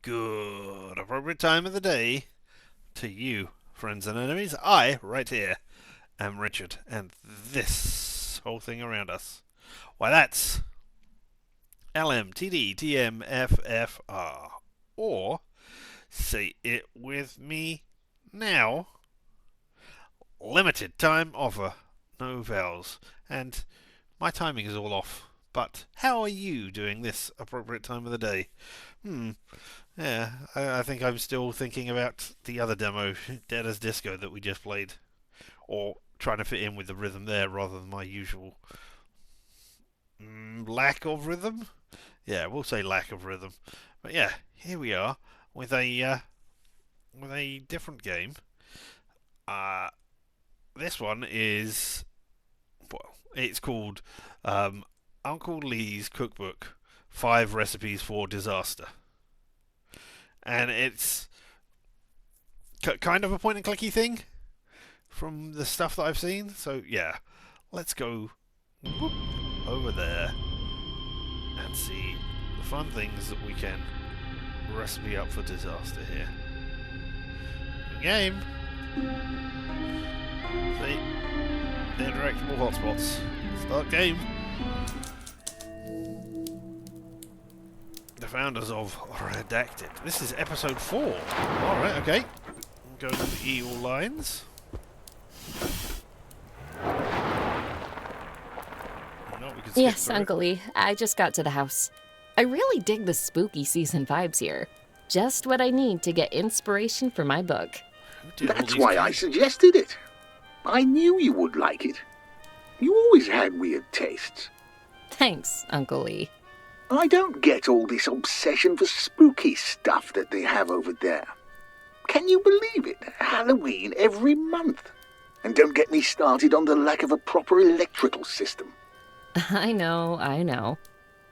Good appropriate time of the day to you, friends and enemies. I, right here, am Richard, and this whole thing around us. Why, that's LMTDTMFFR. Or, say it with me now, limited time offer, no vowels. And my timing is all off. But how are you doing this appropriate time of the day? Yeah, I think I'm still thinking about the other demo, Dead as Disco, that we just played. Or trying to fit in with the rhythm there rather than my usual lack of rhythm. Yeah, we'll say lack of rhythm. But yeah, here we are with a different game. Uh, this one is, well, it's called Uncle Lee's Cookbook: 5 Recipes for Disaster, and it's kind of a point and clicky thing from the stuff that I've seen. So yeah, let's go over there and see the fun things that we can recipe up for disaster here. New game. See, interactable hotspots. Start game. The founders of Redacted. This is episode 4. Alright, okay. Go to the E all lines. Yes, Uncle Lee. I just got to the house. I really dig the spooky season vibes here. Just what I need to get inspiration for my book. That's why I suggested it. I knew you would like it. You always had weird tastes. Thanks, Uncle Lee. I don't get all this obsession for spooky stuff that they have over there. Can you believe it? Halloween every month. And don't get me started on the lack of a proper electrical system. I know.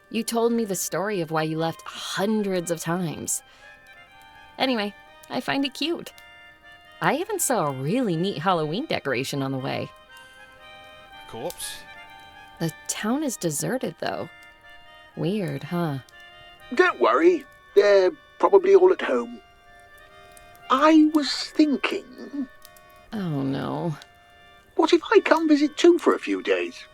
You told me the story of why you left hundreds of times. Anyway, I find it cute. I even saw a really neat Halloween decoration on the way. Corpse? The town is deserted, though. Weird, huh? Don't worry. They're probably all at home. I was thinking... Oh, no. What if I come visit too for a few days?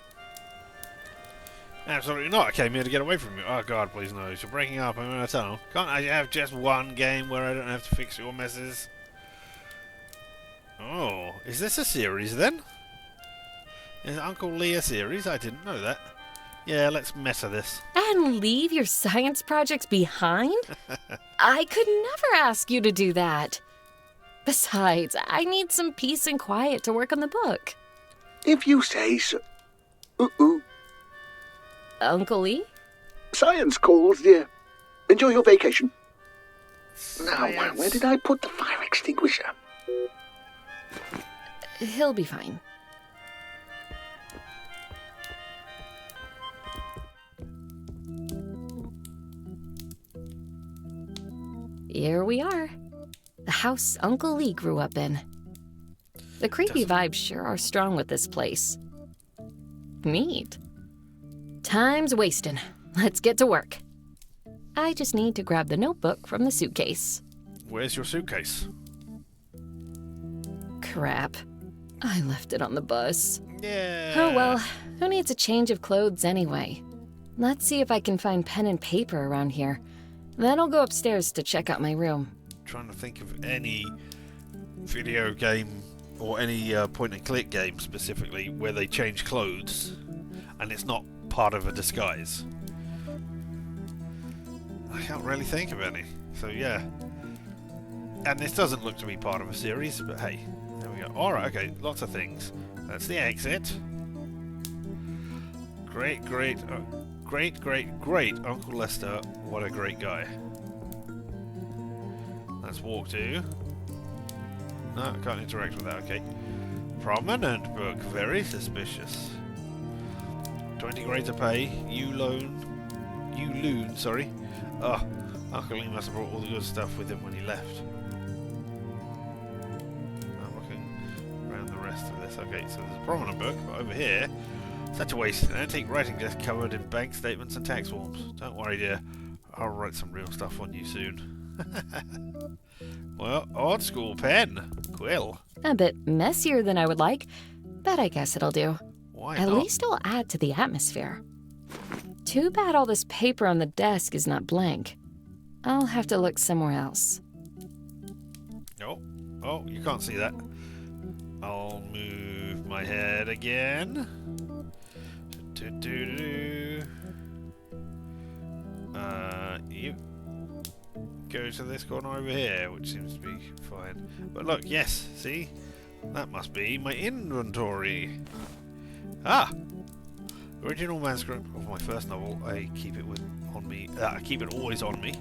Absolutely not. I came here to get away from you. Oh god, please no. You're breaking up. I'm in a tunnel. Can't I have just one game where I don't have to fix your messes? Oh, is this a series then? Is Uncle Lee a series? I didn't know that. Yeah, let's mess this. And leave your science projects behind? I could never ask you to do that. Besides, I need some peace and quiet to work on the book. If you say so. Uncle Lee? Science calls, dear. Enjoy your vacation. Science. Now, where did I put the fire extinguisher? He'll be fine. Here we are. The house Uncle Lee grew up in. The creepy vibes sure are strong with this place. Neat. Time's wasting. Let's get to work. I just need to grab the notebook from the suitcase. Where's your suitcase? Crap. I left it on the bus. Yeah. Oh well, who needs a change of clothes anyway? Let's see if I can find pen and paper around here. Then I'll go upstairs to check out my room. Trying to think of any video game or any point and click game specifically where they change clothes and it's not part of a disguise. I can't really think of any. So yeah. And this doesn't look to be part of a series, but hey, there we go. Alright, okay, lots of things. That's the exit. Great Uncle Lester, what a great guy. Let's walk to... No, I can't interact with that, okay. Prominent book, very suspicious. 20 grades to pay, you loon, sorry. Oh, Uncle Lee must have brought all the good stuff with him when he left. I'm looking around the rest of this. Okay, so there's a prominent book, but over here, such a waste. An antique writing desk covered in bank statements and tax forms. Don't worry, dear. I'll write some real stuff on you soon. Well, old school pen. Quill. A bit messier than I would like, but I guess it'll do. Why At not? least it'll add to the atmosphere. Too bad all this paper on the desk is not blank. I'll have to look somewhere else. Oh, you can't see that. I'll move my head again. You go to this corner over here, which seems to be fine. But look, yes, see? That must be my inventory. Ah! Original manuscript of my first novel. I keep it on me. I keep it always on me.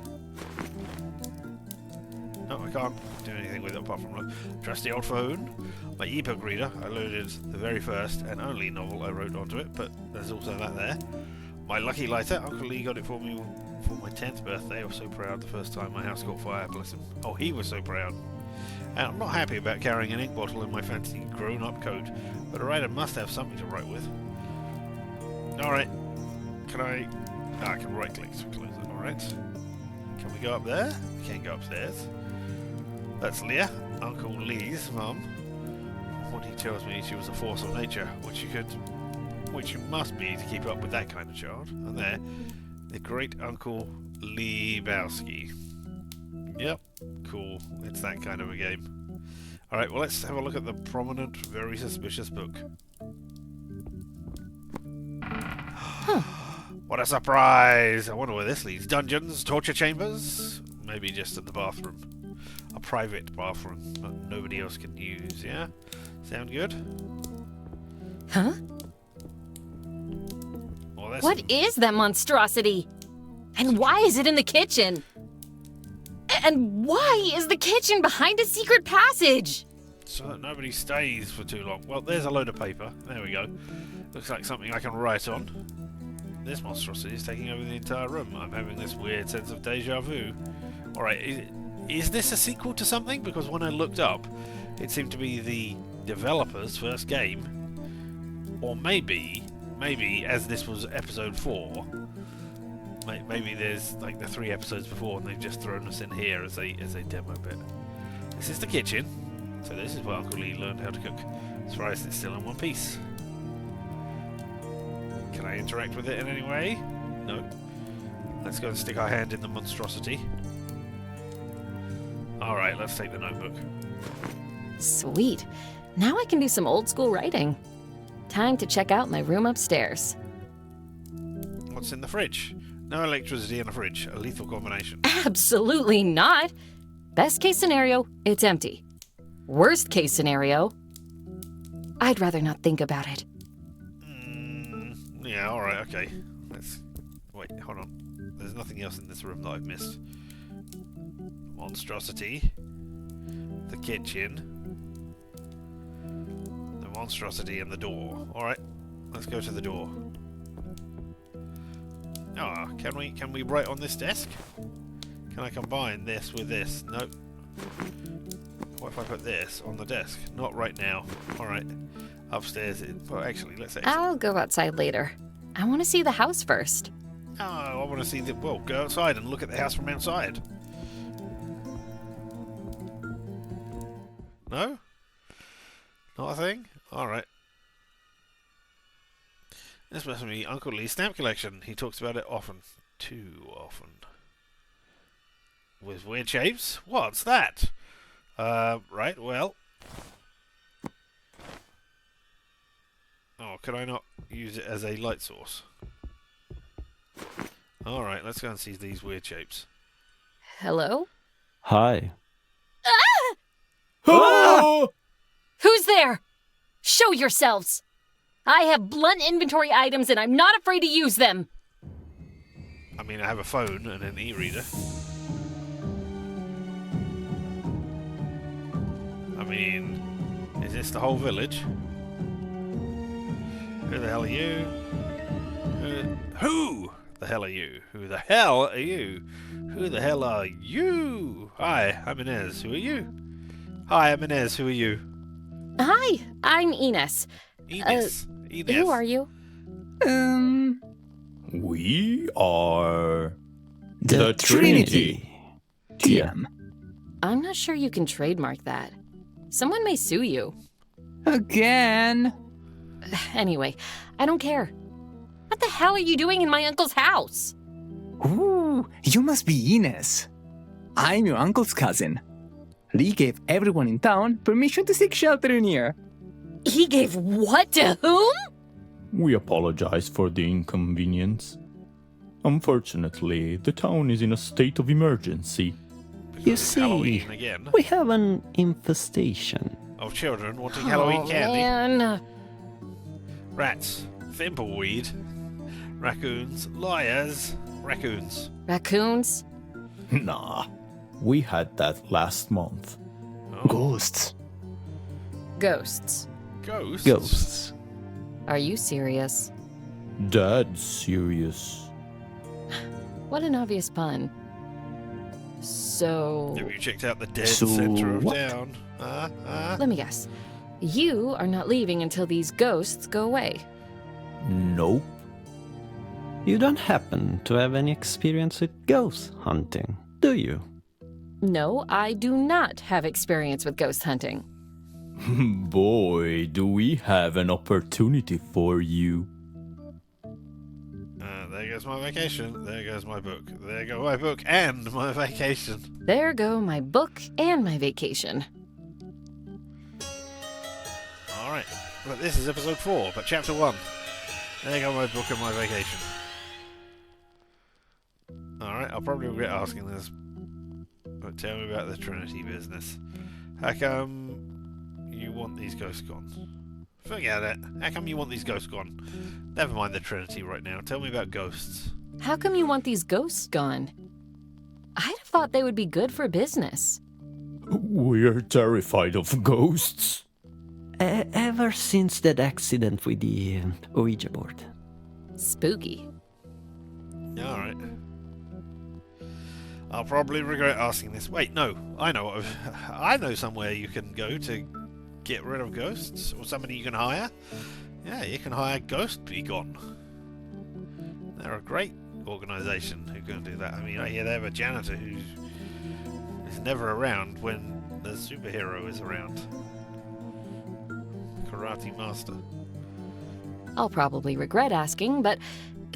No, I can't do anything with it apart from look. Trusty old phone. My ebook reader. I loaded the very first and only novel I wrote onto it, but there's also that there. My lucky lighter. Uncle Lee got it for me for my 10th birthday. I was so proud the first time my house caught fire, bless him. Oh, he was so proud. And I'm not happy about carrying an ink bottle in my fancy grown-up coat, but a writer must have something to write with. Alright. Can I... I can right-click to close it. Alright. Can we go up there? We can't go upstairs. That's Leah, Uncle Lee's mum. What he tells me, she was a force of nature, which you must be to keep up with that kind of child. And there, the great Uncle Lee Bowski. Yep, cool. It's that kind of a game. Alright, well let's have a look at the prominent, very suspicious book. What a surprise! I wonder where this leads. Dungeons, torture chambers? Maybe just in the bathroom. A private bathroom that nobody else can use, yeah? Sound good? Huh? Well, What is that monstrosity? And why is it in the kitchen? And why is the kitchen behind a secret passage? So that nobody stays for too long. Well, there's a load of paper. There we go. Looks like something I can write on. This monstrosity is taking over the entire room. I'm having this weird sense of deja vu. Alright, is this a sequel to something? Because when I looked up, it seemed to be the developer's first game. Or maybe, as this was episode 4, maybe there's like the 3 episodes before and they've just thrown us in here as a demo bit. This is the kitchen. So this is where Uncle Lee learned how to cook. As far as it's still in one piece. Can I interact with it in any way? No. Let's go and stick our hand in the monstrosity. Alright, let's take the notebook. Sweet. Now I can do some old school writing. Time to check out my room upstairs. What's in the fridge? No electricity in a fridge. A lethal combination. Absolutely not. Best case scenario, it's empty. Worst case scenario, I'd rather not think about it. Yeah, alright, okay. Let's... Wait, hold on. There's nothing else in this room that I've missed. Monstrosity. The kitchen. The monstrosity and the door. Alright, let's go to the door. Ah, can we write on this desk? Can I combine this with this? Nope. What if I put this on the desk? Not right now. Alright. Upstairs. Well, actually, let's exit. I'll go outside later. I want to see the house first. Oh, I want to see the... Well, go outside and look at the house from outside. No? Not a thing? Alright. This must be Uncle Lee's stamp collection. He talks about it often. Too often. With weird shapes? What's that? Right, well... Oh, could I not use it as a light source? Alright, let's go and see these weird shapes. Hello? Hi. Ah! Who's there? Show yourselves! I have blunt inventory items and I'm not afraid to use them! I mean, I have a phone and an e-reader. I mean, is this the whole village? Who the hell are you? Who the hell are you? Who the hell are you? Who the hell are you? Hi, I'm Inez. Who are you? Hi, I'm Inez. Who are you? Hi, I'm Ines. Inez. Inez. Who are you? We are the Trinity. ATM. I'm not sure you can trademark that. Someone may sue you. Again? Anyway, I don't care. What the hell are you doing in my uncle's house? Ooh, you must be Ines. I'm your uncle's cousin. Lee gave everyone in town permission to seek shelter in here. He gave what to whom? We apologize for the inconvenience. Unfortunately, the town is in a state of emergency. Because You it's see, Halloween again. we have an infestation. Of children wanting Halloween Oh, candy. man. Rats, thimbleweed, raccoons, liars, raccoons. Raccoons? Nah, we had that last month. Oh, Ghosts. Ghosts. ghosts. Ghosts. Are you serious? Dead serious. What an obvious pun. So, Have you checked out the dead So center of what? town? let me guess. You are not leaving until these ghosts go away. Nope. You don't happen to have any experience with ghost hunting, do you? No, I do not have experience with ghost hunting. Boy, do we have an opportunity for you. There goes my vacation. There goes my book. There go my book and my vacation. There go my book and my vacation. Alright, but this is episode 4, but chapter 1. There go my book and my vacation. Alright, I'll probably regret asking this, but tell me about the Trinity business. How come you want these ghosts gone? Forget it. How come you want these ghosts gone? Never mind the Trinity right now. Tell me about ghosts. How come you want these ghosts gone? I'd have thought they would be good for business. We're terrified of ghosts. Ever since that accident with the Ouija board. Spooky. Alright. I'll probably regret asking this. Wait, no. I know. I know somewhere you can go to get rid of ghosts, or somebody you can hire. Yeah, you can hire Ghost Be Gone. They're a great organisation who can do that. I mean, I hear they have a janitor who is never around when the superhero is around. Karate Master. I'll probably regret asking, but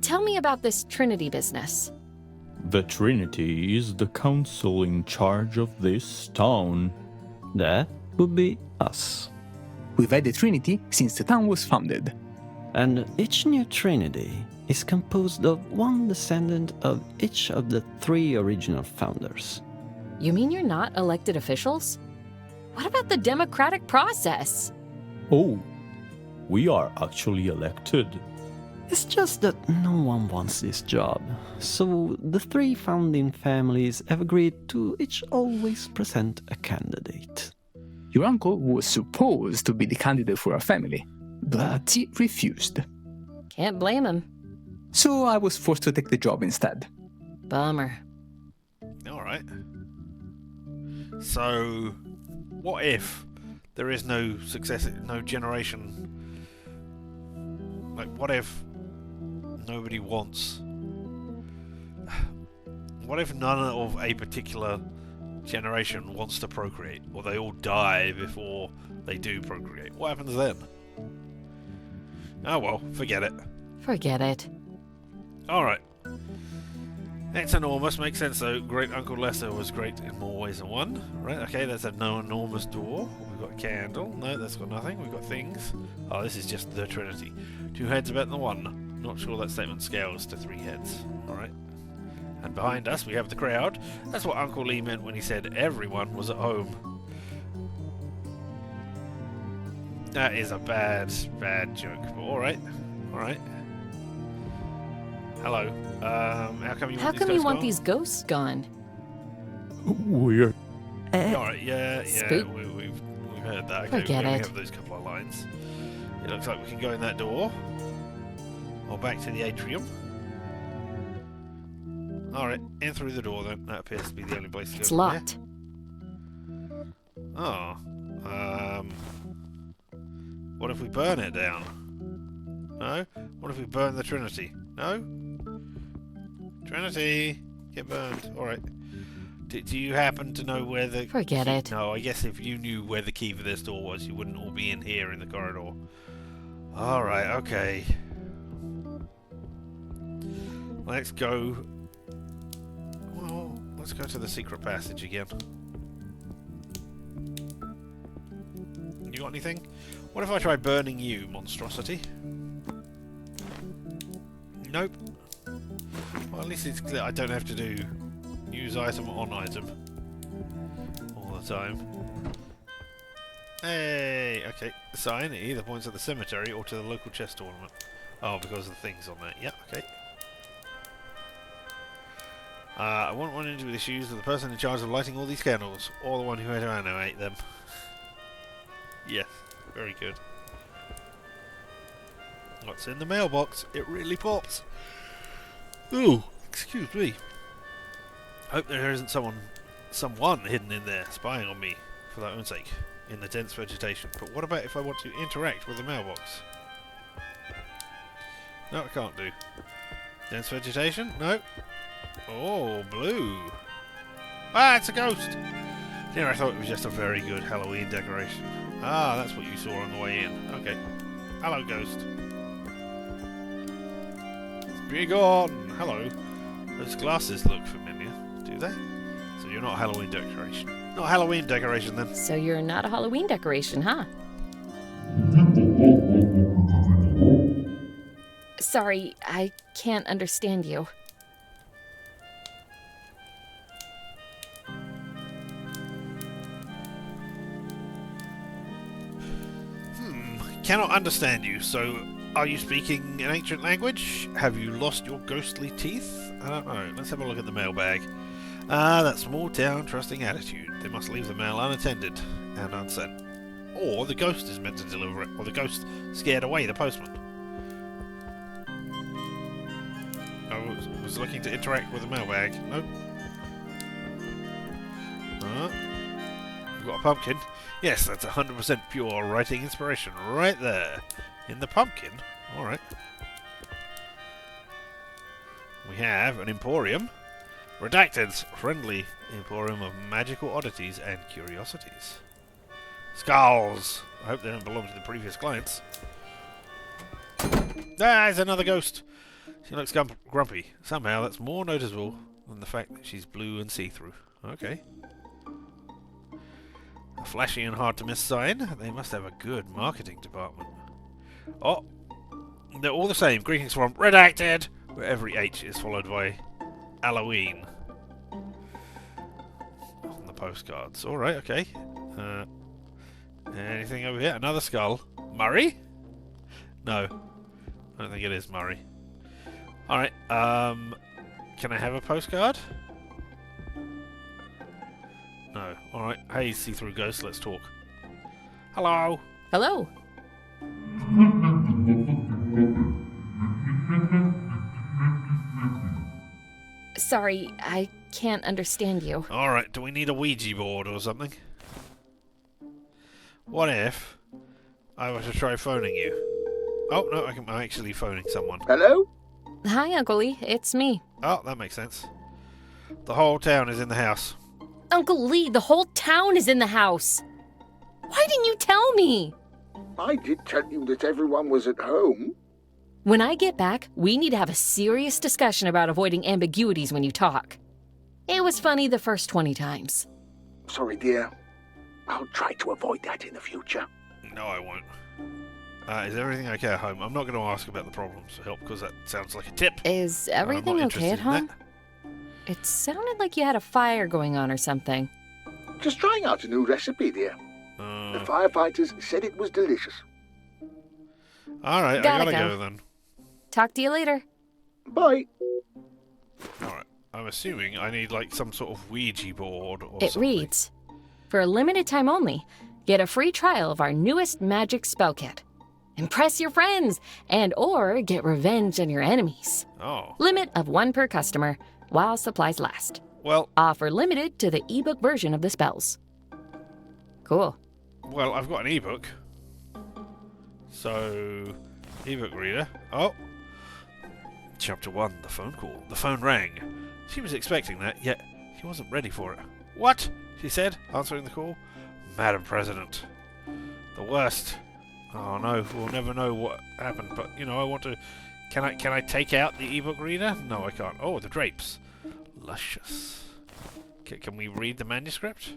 tell me about this Trinity business. The Trinity is the council in charge of this town. That would be us. We've had the Trinity since the town was founded. And each new Trinity is composed of one descendant of each of the 3 original founders. You mean you're not elected officials? What about the democratic process? Oh, we are actually elected. It's just that no one wants this job, so the 3 founding families have agreed to each always present a candidate. Your uncle was supposed to be the candidate for our family, but he refused. Can't blame him. So I was forced to take the job instead. Bummer. Alright. So, what if there is no success, no generation? Like, what if nobody wants... What if none of a particular generation wants to procreate, or they all die before they do procreate? What happens then? Oh well, forget it. Forget it. Alright. It's enormous, makes sense though. Great Uncle Lester was great in more ways than one. Right, okay, that's a no enormous door. We've got a candle. No, that's got nothing. We've got things. Oh, this is just the Trinity. 2 heads are better than 1. Not sure that statement scales to 3 heads. Alright. And behind us we have the crowd. That's what Uncle Lee meant when he said everyone was at home. That is a bad joke, but alright. Alright. Hello. How come you How want come these you ghosts want gone? these ghosts gone? We're Alright, yeah, Spook- we've heard that. Okay, Forget we only it. have those couple of lines. It looks like we can go in that door. Or back to the atrium. Alright, in through the door then. That appears to be the only place to go. It's from there. locked. Oh. What if we burn it down? No? What if we burn the Trinity? No? Trinity! Get burned. Alright. Do you happen to know where the... Forget key... it. No, I guess if you knew where the key for this door was, you wouldn't all be in here in the corridor. Alright, okay. Let's go... Well, let's go to the secret passage again. You got anything? What if I try burning you, monstrosity? Nope. Well, at least it's clear I don't have to do use item on item all the time. Hey, okay. Sign. It either points at the cemetery or to the local chess tournament. Oh, because of the things on there. Yeah, okay. I won't run into issues with the person in charge of lighting all these candles, or the one who had to animate them. Yes, very good. What's in the mailbox? It really pops. Ooh, excuse me. Hope there isn't someone hidden in there, spying on me, for their own sake, in the dense vegetation. But what about if I want to interact with the mailbox? No, I can't do. Dense vegetation? No. Oh, blue. Ah, it's a ghost! Here I thought it was just a very good Halloween decoration. Ah, that's what you saw on the way in. Okay. Hello, ghost. Be gone! Hello. Those glasses look familiar, do they? So you're not a Halloween decoration. Not a Halloween decoration, then. So you're not a Halloween decoration, huh? Sorry, I can't understand you. Cannot understand you, so are you speaking an ancient language? Have you lost your ghostly teeth? I don't know. Let's have a look at the mailbag. Ah, that small town trusting attitude. They must leave the mail unattended and unsent. Or the ghost is meant to deliver it, or the ghost scared away the postman. I was looking to interact with the mailbag. Nope. You've got a pumpkin. Yes, that's 100% pure writing inspiration right there. In the pumpkin. Alright. We have an emporium. Redacted's friendly emporium of magical oddities and curiosities. Skulls! I hope they don't belong to the previous clients. Ah, there's another ghost! She looks grumpy. Somehow that's more noticeable than the fact that she's blue and see-through. Okay. A flashy and hard to miss sign. They must have a good marketing department. Oh, they're all the same. Greetings from Redacted, where every H is followed by Halloween on the postcards. All right, okay. Anything over here? Another skull. Murray? No, I don't think it is Murray. All right. Can I have a postcard? No. Alright. Hey, see-through ghost, let's talk. Hello! Hello. Sorry, I can't understand you. Alright, do we need a Ouija board or something? What if I were to try phoning you? Oh, no, I'm actually phoning someone. Hello? Hi, Uncle Lee. It's me. Oh, that makes sense. The whole town is in the house. Uncle Lee, the whole town is in the house. Why didn't you tell me? I did tell you that everyone was at home. When I get back, we need to have a serious discussion about avoiding ambiguities when you talk. It was funny the first 20 times. Sorry, dear. I'll try to avoid that in the future. No, I won't. Is everything okay at home? I'm not going to ask about the problems for help because that sounds like a tip. Is I'm everything not okay interested at in home? that. It sounded like you had a fire going on or something. Just trying out a new recipe, dear. The firefighters said it was delicious. Alright, I Gotta gotta go. go then. Talk to you later. Bye. Alright, I'm assuming I need like some sort of Ouija board or It something. reads, for a limited time only, get a free trial of our newest magic spell kit. Impress your friends and or get revenge on your enemies. Oh, Limit of 1 per customer while supplies last. well, Offer limited to the ebook version of the spells. Cool. I've got an ebook. So, ebook reader. Oh, Chapter 1, the phone call. The phone rang. She was expecting that, yet He wasn't ready for it. What? She said, answering the call. Madam President. The worst. Oh no, we'll never know what happened, but I want to... Can I take out the ebook reader? No, I can't. Oh, the drapes. Luscious. Can we read the manuscript?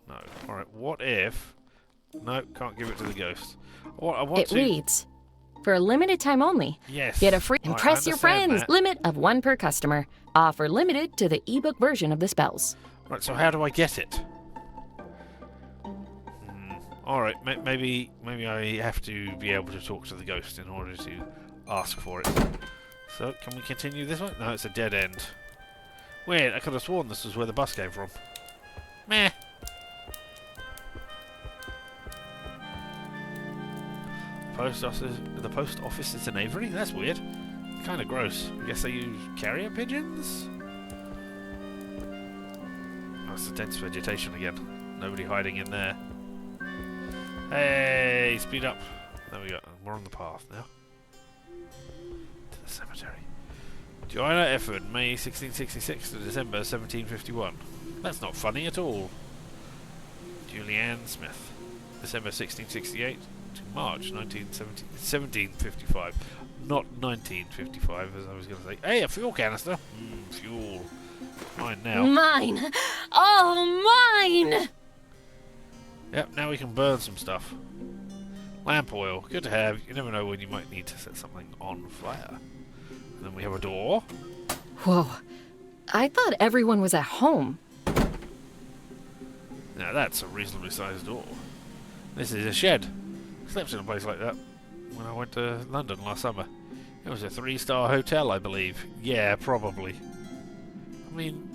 No. Alright, what if... No, can't give it to the ghost. I want It to... reads, for a limited time only. Yes. Get a free... I Impress your understand friends. that. Limit of 1 per customer. Offer limited to the ebook version of the spells. Right, so how do I get it? Alright, maybe I have to be able to talk to the ghost in order to ask for it. So, can we continue this one? No, it's a dead end. Weird, I could have sworn this was where the bus came from. Meh. The post office is in Avery? That's weird. Kind of gross. I guess they use carrier pigeons? Oh, it's the dense vegetation again. Nobody hiding in there. Hey, speed up. There we go. We're on the path now. To the cemetery. Joanna Efford, May 1666 to December 1751. That's not funny at all. Julianne Smith, December 1668 to March 1755. Not 1955, as I was going to say. Hey, a fuel canister. Fuel. Mine now. Mine! Oh, mine! Yep, now we can burn some stuff. Lamp oil, good to have. You never know when you might need to set something on fire. And then we have a door. Whoa. I thought everyone was at home. Now that's a reasonably sized door. This is a shed. Slept in a place like that when I went to London last summer. It was a 3-star hotel, I believe. Yeah, probably. I mean,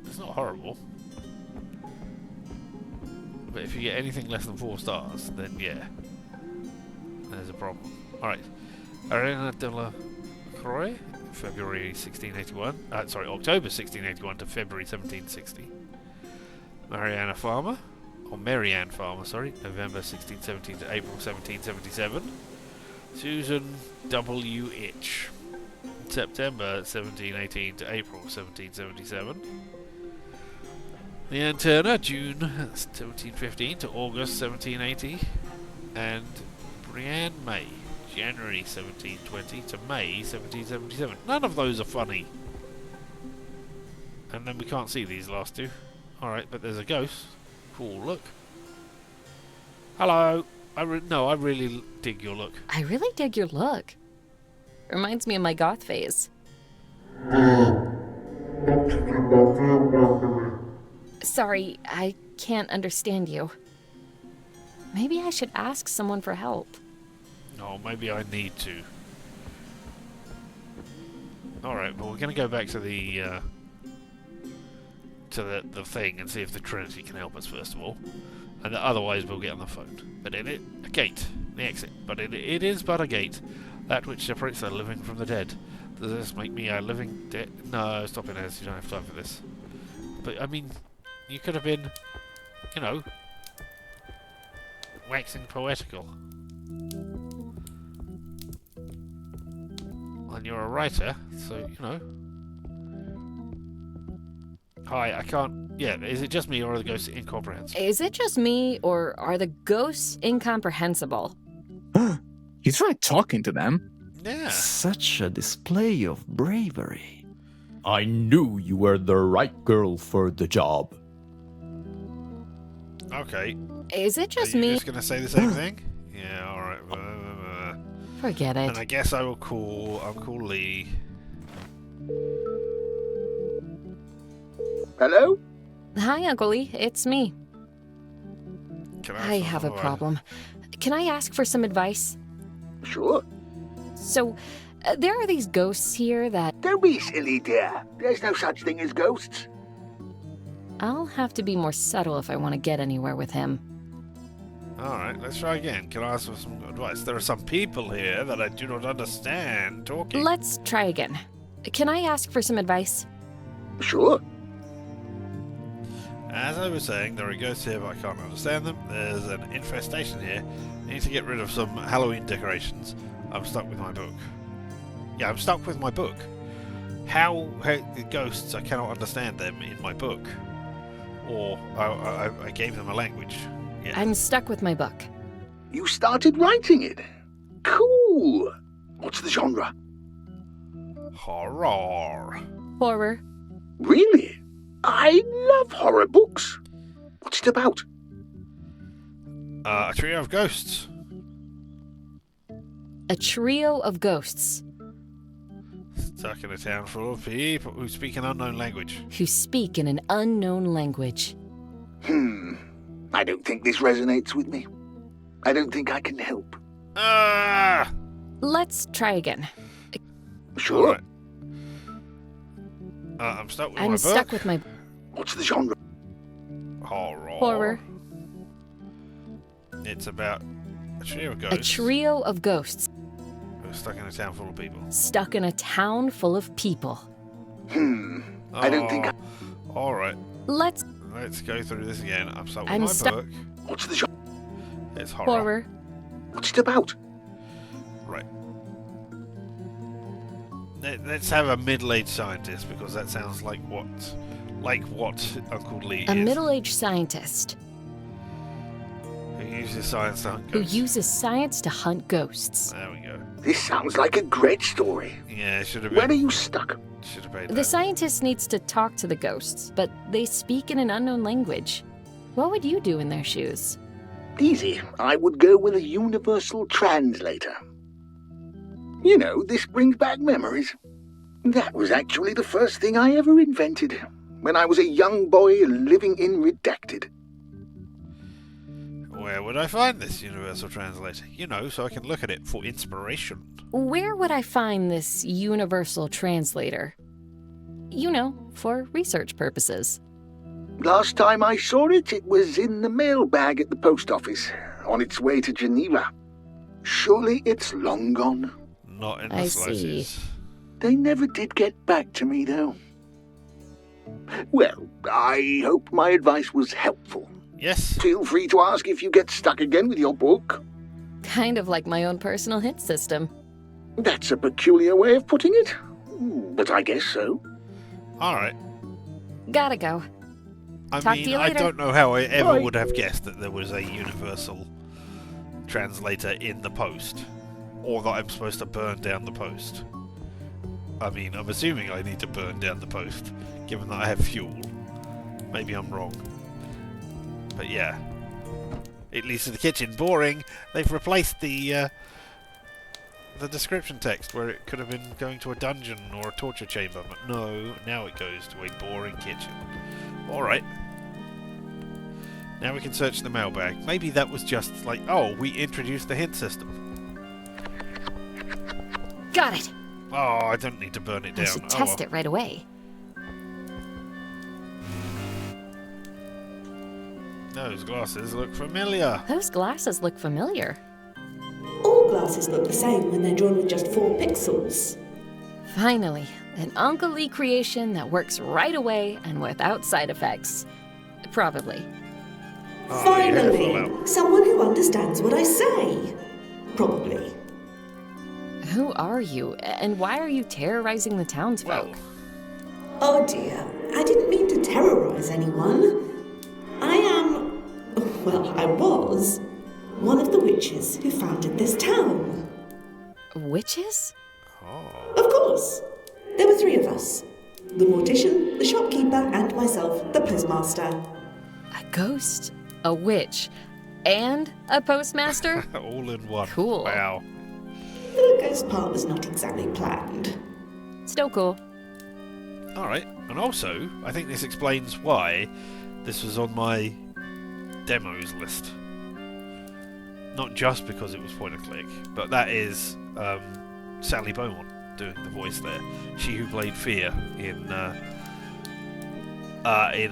it's not horrible. But if you get anything less than 4 stars, then yeah, there's a problem. Alright. Arena de la Croix, February 1681. October 1681 to February 1760. Marianne Farmer, November 1617 to April 1777. Susan W. Itch, September 1718 to April 1777. Leanne Turner, June 1715 to August 1780. And Brianne May, January 1720 to May 1777. None of those are funny. And then we can't see these last two. Alright, but there's a ghost. Cool, look. Hello. I really dig your look. I really dig your look. Reminds me of my goth phase. Sorry, I can't understand you. Maybe I should ask someone for help. Oh, maybe I need to. Alright, well we're going to go back to the thing and see if the Trinity can help us first of all. And otherwise we'll get on the phone. But a gate, the exit. But it is but a gate, that which separates the living from the dead. Does this make me a living dead? No, stop it, Ez. You don't have time for this. But I mean, you could have been, waxing poetical. And you're a writer, so Hi, I can't... Yeah, is it just me or are the ghosts incomprehensible? Is it just me, or are the ghosts incomprehensible? You tried talking to them. Yeah. Such a display of bravery. I knew you were the right girl for the job. Okay. Is it just Are you me? just going to say the same thing? Yeah, alright. Forget it. And I guess I will call Uncle Lee. Hello? Hi, Uncle Lee. It's me. Can I have a problem. Can I ask for some advice? Sure. So, there are these ghosts here that... Don't be silly, dear. There's no such thing as ghosts. I'll have to be more subtle if I want to get anywhere with him. Alright, let's try again. Can I ask for some advice? There are some people here that I do not understand talking. Let's try again. Can I ask for some advice? Sure. As I was saying, there are ghosts here, but I can't understand them. There's an infestation here. I need to get rid of some Halloween decorations. I'm stuck with my book. Yeah, I'm stuck with my book. How the ghosts? I cannot understand them in my book, or I gave them a language. Yeah. I'm stuck with my book. You started writing it? Cool. What's the genre? Horror. Horror. Really? I love horror books. What's it about? A trio of ghosts. A trio of ghosts Stuck in a town full of people who speak an unknown language. who speak in an unknown language. I don't think this resonates with me. I don't think I can help. Ah! Let's try again. Sure. Alright. I'm stuck with my I'm book. stuck with my What's the genre? Horror. horror. It's about a trio of A ghosts trio of ghosts who are stuck in a town full of people. stuck in a town full of people. I don't think Alright, Let's let's go through this again. I'm stuck with I'm my stuck- book. What's the genre? It's horror. horror. What's it about? Right. Let's have a middle-aged scientist, because that sounds like what Uncle Lee A is. middle-aged scientist Who uses science to hunt who ghosts. uses science to hunt ghosts. There we go. This sounds like a great story. Yeah, should have Where are been. you stuck? Should have paid The that. scientist needs to talk to the ghosts, but they speak in an unknown language. What would you do in their shoes? Easy. I would go with a universal translator. You know, this brings back memories. That was actually the first thing I ever invented, when I was a young boy living in Redacted. Where would I find this universal translator? You know, so I can look at it for inspiration. Where would I find this universal translator? You know, for research purposes. Last time I saw it, it was in the mailbag at the post office, on its way to Geneva. Surely it's long gone. Not in the I slightest. see. They never did get back to me, though. Well, I hope my advice was helpful. Yes. Feel free to ask if you get stuck again with your book. Kind of like my own personal hit system. That's a peculiar way of putting it, but I guess so. Alright. Gotta go. I Talk mean, to you I later. don't know how I ever Bye. would have guessed that there was a universal translator in the post. Or that I'm supposed to burn down the post. I mean, I'm assuming I need to burn down the post, given that I have fuel. Maybe I'm wrong. But yeah. It leads to the kitchen. Boring. They've replaced the description text where it could have been going to a dungeon or a torture chamber, but no, now it goes to a boring kitchen. Alright. Now we can search the mailbag. Maybe that was just like, oh, we introduced the hint system. Got it. Oh, I don't need to burn it I down. should test it right away. Those glasses look familiar. Those glasses look familiar. All glasses look the same when they're drawn with just 4 pixels. Finally, an Uncle Lee creation that works right away and without side effects. Probably. Oh, Finally, yeah, someone who understands what I say. Probably. Who are you, and why are you terrorizing the townsfolk? well, Oh dear, I didn't mean to terrorize anyone. I am, well, I was, one of the witches who founded this town. Witches? oh, Of course. There were 3 of us. The mortician, the shopkeeper, and myself, the postmaster. A ghost? A witch? And a postmaster? all in one. Cool. Wow. The ghost part was not exactly planned. Still cool. Alright, and also, I think this explains why this was on my demos list. Not just because it was point and click, but that is Sally Beaumont doing the voice there. She who played Fear in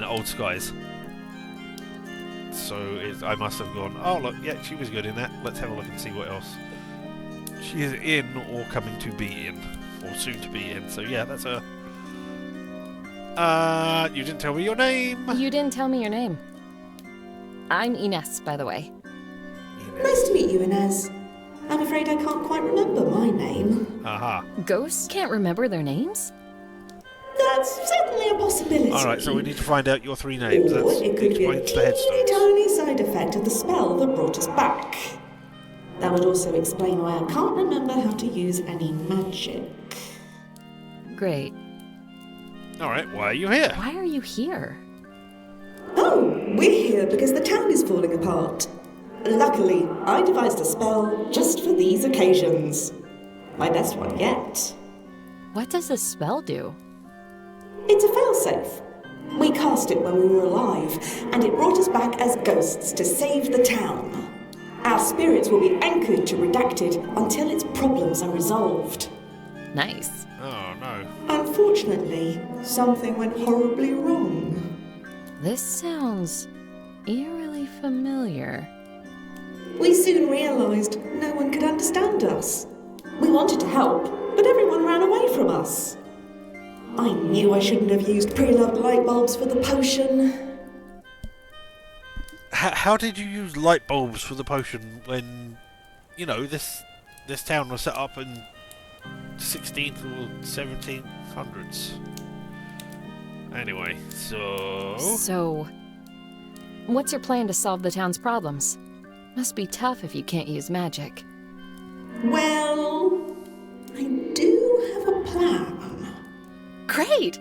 Old Skies. So I must have gone, oh look, yeah, she was good in that. Let's have a look and see what else she is in or coming to be in. Or soon to be in. So yeah, that's her. You didn't tell me your name. You didn't tell me your name. I'm Ines, by the way. Nice to meet you, Inez. I'm afraid I can't quite remember my name. Aha. Ghosts can't remember their names? That's certainly a possibility. Alright, so we need to find out your 3 names. Or That it could be a explains the headstones. tiny side effect of the spell that brought us back. That would also explain why I can't remember how to use any magic. Great. Alright, why are you here? Why are you here? Oh, we're here because the town is falling apart. Luckily, I devised a spell just for these occasions. My best one yet. What does this spell do? It's a failsafe. We cast it when we were alive, and it brought us back as ghosts to save the town. Our spirits will be anchored to Redacted until its problems are resolved. Nice. Oh, no. Unfortunately, something went horribly wrong. This sounds eerily familiar. We soon realised no one could understand us. We wanted to help, but everyone ran away from us. I knew I shouldn't have used pre-loved light bulbs for the potion. How did you use light bulbs for the potion when, you know, this town was set up in 16th or 1700s? Anyway, So, what's your plan to solve the town's problems? Must be tough if you can't use magic. Well, I do have a plan. Great!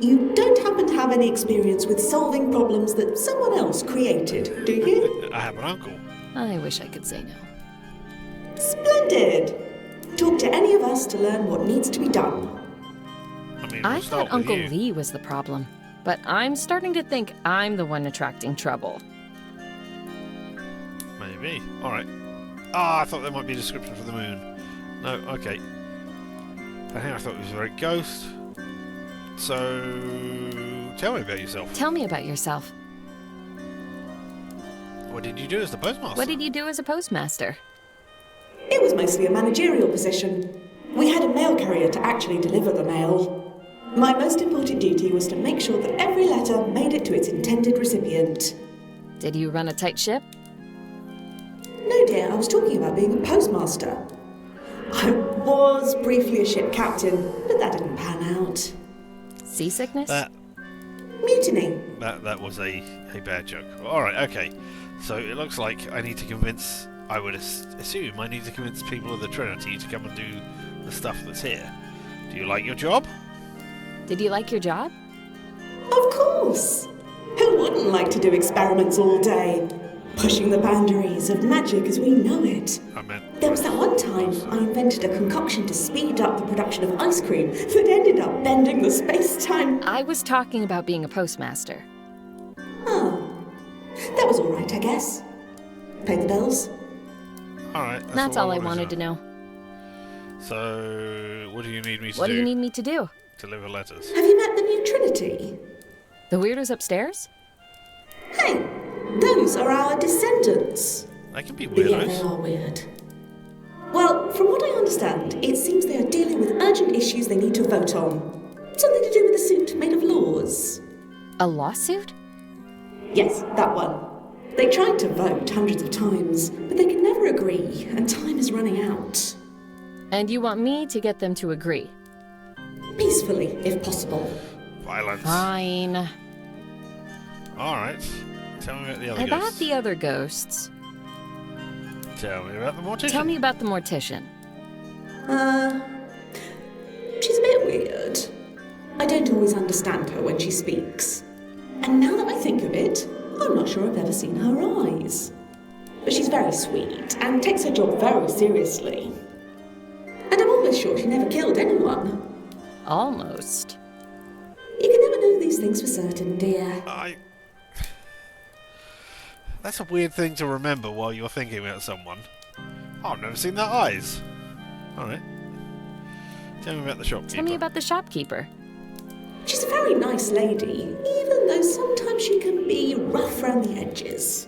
You don't happen to have any experience with solving problems that someone else created, do you? I have an uncle. I wish I could say no. Splendid! Talk to any of us to learn what needs to be done. I mean, I we'll start thought with Uncle you. Lee was the problem, but I'm starting to think I'm the one attracting trouble. Maybe. Alright. Ah, I thought there might be a description for the moon. No, okay. I thought it was a very ghost. So, tell me about yourself. Tell me about yourself. What did you do as the postmaster? What did you do as a postmaster? It was mostly a managerial position. We had a mail carrier to actually deliver the mail. My most important duty was to make sure that every letter made it to its intended recipient. Did you run a tight ship? No, dear, I was talking about being a postmaster. I was briefly a ship captain, but that didn't pan out. Seasickness? Mutiny. That was a bad joke. Alright, okay. So it looks like I need to convince, I would assume I need to convince people of the Trinity to come and do the stuff that's here. Do you like your job? Did you like your job? Of course. Who wouldn't like to do experiments all day? Pushing the boundaries of magic as we know it. I meant... There was that one time I invented a concoction to speed up the production of ice cream that ended up bending the space-time. I was talking about being a postmaster. Oh, that was all right, I guess. Pay the bills. Alright, That's all I wanted to know. So, what do you need me to do? What do you need me to do? Deliver letters. Have you met the new Trinity? The weirdos upstairs? Hey, those are our descendants. They can be But yeah, they weirdos. are weird. Well, from what I understand, it seems they are dealing with urgent issues they need to vote on. Something to do with a suit made of laws. A lawsuit? Yes, that one. They tried to vote hundreds of times, but they could never agree, and time is running out. And you want me to get them to agree? Peacefully, if possible. Violence. Fine. Alright. Tell me about the other About ghosts. the other ghosts. Tell me about the mortician. Tell me about the mortician. She's a bit weird. I don't always understand her when she speaks. And now that I think of it, I'm not sure I've ever seen her eyes. But she's very sweet and takes her job very seriously. And I'm almost sure she never killed anyone. Almost. You can never know these things for certain, dear. That's a weird thing to remember while you're thinking about someone. Oh, I've never seen their eyes. Alright. Tell me about the shopkeeper. Tell me about the shopkeeper. She's a very nice lady, even though sometimes she can be rough around the edges.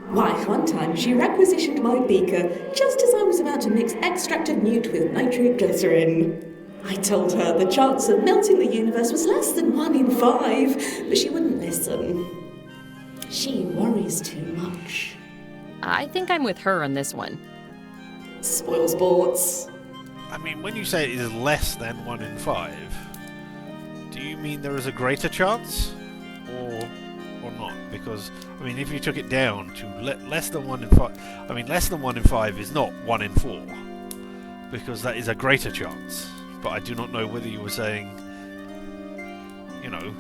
Why, one time she requisitioned my beaker just as I was about to mix extract of newt with nitrate glycerin. I told her the chance of melting the universe was less than 1 in 5, but she wouldn't listen. She worries too much. I think I'm with her on this one. Spoil sports. I mean, when you say it is less than 1 in 5, Do you mean there is a greater chance? Or not? Because, I mean, if you took it down to less than 1 in 5... I mean, less than 1 in 5 is not 1 in 4. Because that is a greater chance. But I do not know whether you were saying, you know,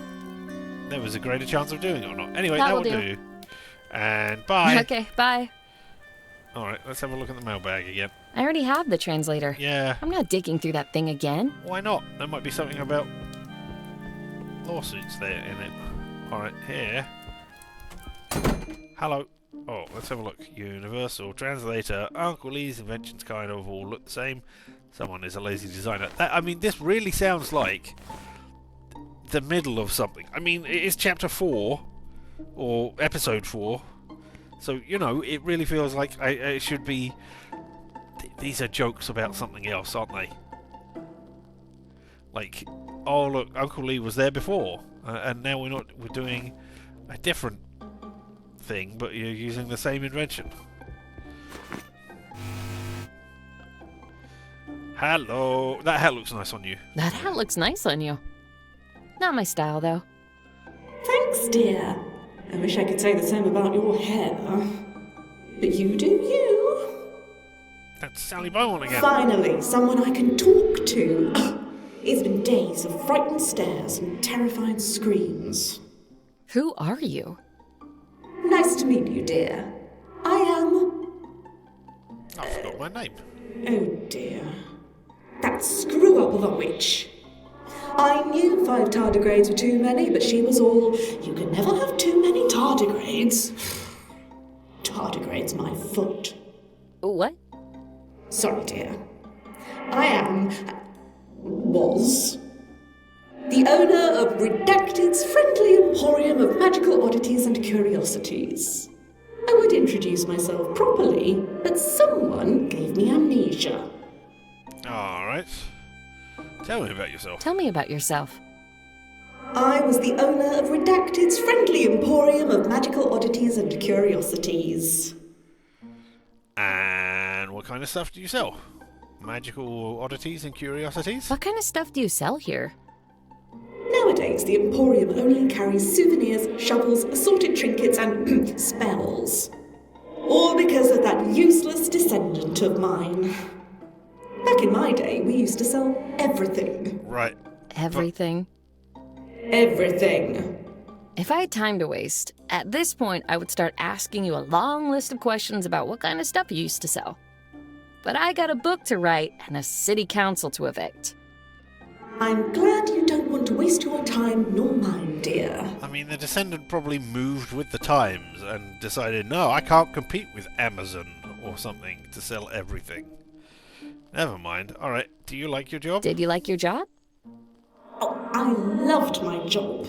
there was a greater chance of doing it or not. Anyway, that will do. And bye. Okay, bye. Alright, let's have a look at the mailbag again. I already have the translator. Yeah. I'm not digging through that thing again. Why not? There might be something about lawsuits there in it. Alright, here. Hello. Oh, let's have a look. Universal Translator. Uncle Lee's inventions kind of all look the same. Someone is a lazy designer. I mean, this really sounds like the middle of something. I mean, it is chapter 4, or episode 4. So, you know, it really feels like it should be... These are jokes about something else, aren't they? Like, oh look, Uncle Lee was there before, and now we're doing a different thing, but you're using the same invention. Hello, that hat looks nice on you. That hat looks nice on you. Not my style, though. Thanks, dear. I wish I could say the same about your hair. But you do you. That's Sally Bowman again. Finally, someone I can talk to. It's been days of frightened stares and terrified screams. Who are you? Nice to meet you, dear. I am... I forgot my name. Oh, dear. That screw-up of a witch. I knew 5 tardigrades were too many, but she was all, you can never have too many tardigrades. Tardigrades my foot. What? Sorry, dear. I was the owner of Redacted's friendly emporium of magical oddities and curiosities. I would introduce myself properly, but someone gave me amnesia. Alright. Tell me about yourself. Tell me about yourself. I was the owner of Redacted's friendly emporium of magical oddities and curiosities. And what kind of stuff do you sell? Magical oddities and curiosities? What kind of stuff do you sell here? Nowadays, the emporium only carries souvenirs, shovels, assorted trinkets, and spells. All because of that useless descendant of mine. Back in my day, we used to sell everything. Right. Everything. Everything. If I had time to waste, at this point I would start asking you a long list of questions about what kind of stuff you used to sell. But I got a book to write and a city council to evict. I'm glad you don't want to waste your time nor mine, dear. I mean, the descendant probably moved with the times and decided, no, I can't compete with Amazon or something to sell everything. Never mind. Alright, do you like your job? Did you like your job? Oh, I loved my job.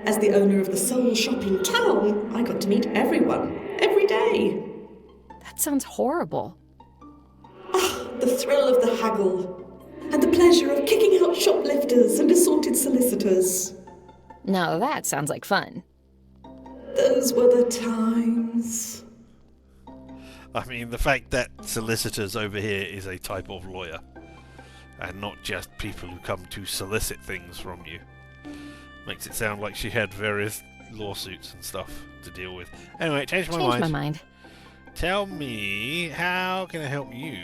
As the owner of the sole shop in town, I got to meet everyone, every day. That sounds horrible. The thrill of the haggle, and the pleasure of kicking out shoplifters and assorted solicitors. Now that sounds like fun. Those were the times. I mean, the fact that solicitors over here is a type of lawyer, and not just people who come to solicit things from you, makes it sound like she had various lawsuits and stuff to deal with. Anyway, change my mind. Tell me, how can I help you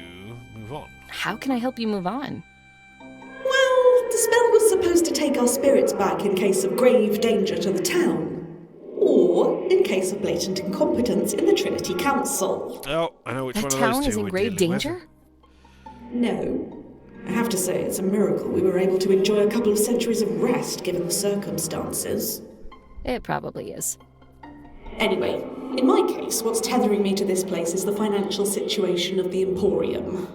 move on? How can I help you move on? Well, the spell was supposed to take our spirits back in case of grave danger to the town, or in case of blatant incompetence in the Trinity Council. Oh, I know which one of The those town two is in we're grave dealing with. danger? No. I have to say, it's a miracle we were able to enjoy a couple of centuries of rest given the circumstances. It probably is. Anyway, in my case, what's tethering me to this place is the financial situation of the Emporium.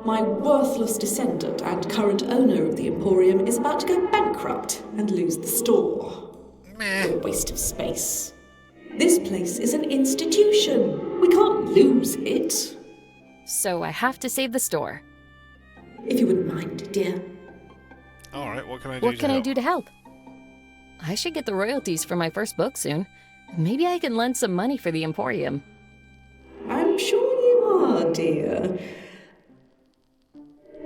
My worthless descendant and current owner of the Emporium is about to go bankrupt and lose the store. Meh. What a waste of space. This place is an institution. We can't lose it. So I have to save the store. If you wouldn't mind, dear. Alright, what can I do What can I do to help? I should get the royalties for my first book soon. Maybe I can lend some money for the Emporium. I'm sure you are, dear.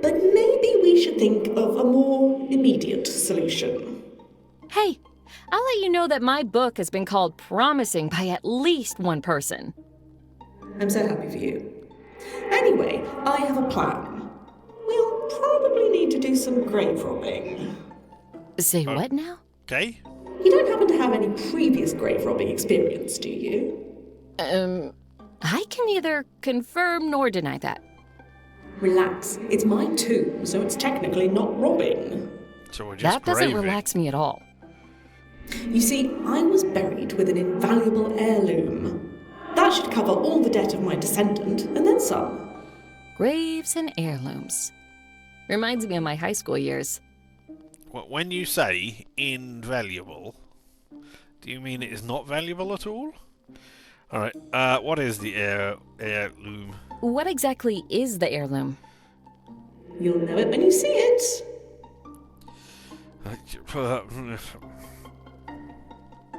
But maybe we should think of a more immediate solution. Hey, I'll let you know that my book has been called promising by at least one person. I'm so happy for you. Anyway, I have a plan. We'll probably need to do some grave robbing. Say what now? Okay. You don't happen to have any previous grave robbing experience, do you? I can neither confirm nor deny that. Relax, it's my tomb, so it's technically not robbing. So we're just That doesn't graving. relax me at all. You see, I was buried with an invaluable heirloom. That should cover all the debt of my descendant, and then some. Graves and heirlooms. Reminds me of my high school years. When you say invaluable, do you mean it is not valuable at all? Alright, what is the heirloom? What exactly is the heirloom? You'll know it when you see it.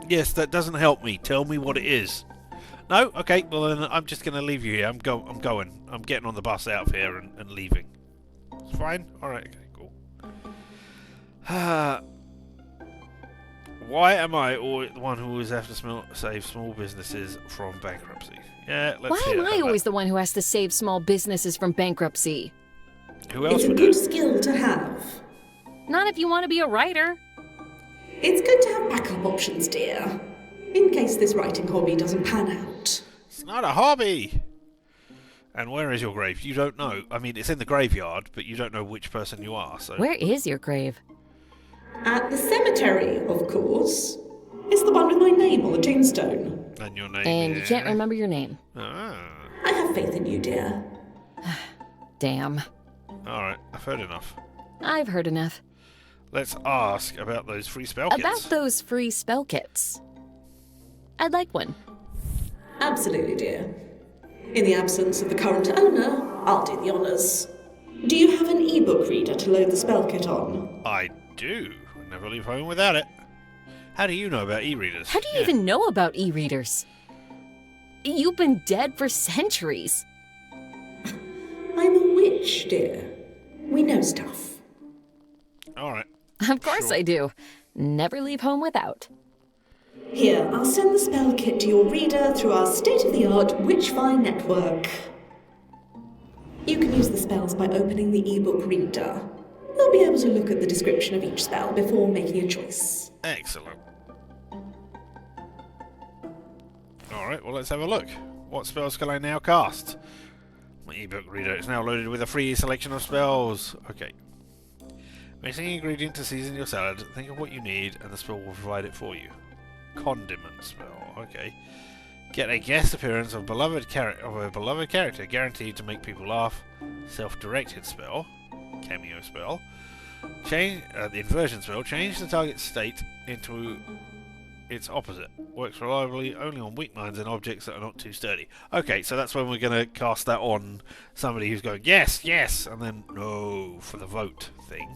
Yes, that doesn't help me. Tell me what it is. No? Okay, well then I'm just going to leave you here. I'm going. I'm getting on the bus out of here and leaving. It's fine? Alright, okay, cool. Why am I always the one who always have to save small businesses from bankruptcy? Yeah, let's Why hear am I always the one who has to save small businesses from bankruptcy? Who else It's a would good do? skill to have. Not if you want to be a writer. It's good to have backup options, dear. In case this writing hobby doesn't pan out. It's not a hobby! And where is your grave? You don't know. I mean, it's in the graveyard, but you don't know which person you are, so... Where is your grave? At the cemetery, of course. It's the one with my name on the tombstone. And your name And is... you can't remember your name. Ah. I have faith in you, dear. Damn. Alright, I've heard enough. I've heard enough. Let's ask about those free spell kits. About those free spell kits. I'd like one. Absolutely, dear. In the absence of the current owner, I'll do the honours. Do you have an ebook reader to load the spell kit on? I do. Never leave home without it. How do you know about e-readers? How do you even know about e-readers? You've been dead for centuries. I'm a witch, dear. We know stuff. Alright. Of course Sure. I do. Never leave home without. Here, I'll send the spell kit to your reader through our state-of-the-art Witchfy network. You can use the spells by opening the ebook reader. You'll be able to look at the description of each spell before making a choice. Excellent. Alright, well let's have a look. What spells can I now cast? My ebook reader is now loaded with a free selection of spells. Okay. Missing ingredient to season your salad. Think of what you need and the spell will provide it for you. Condiment spell. Okay. Get a guest appearance of a beloved character guaranteed to make people laugh. Self-directed spell. Cameo spell. Change the inversion spell. Change the target state into its opposite. Works reliably only on weak minds and objects that are not too sturdy. Okay, so that's when we're going to cast that on somebody who's going, yes, yes, and then no for the vote thing.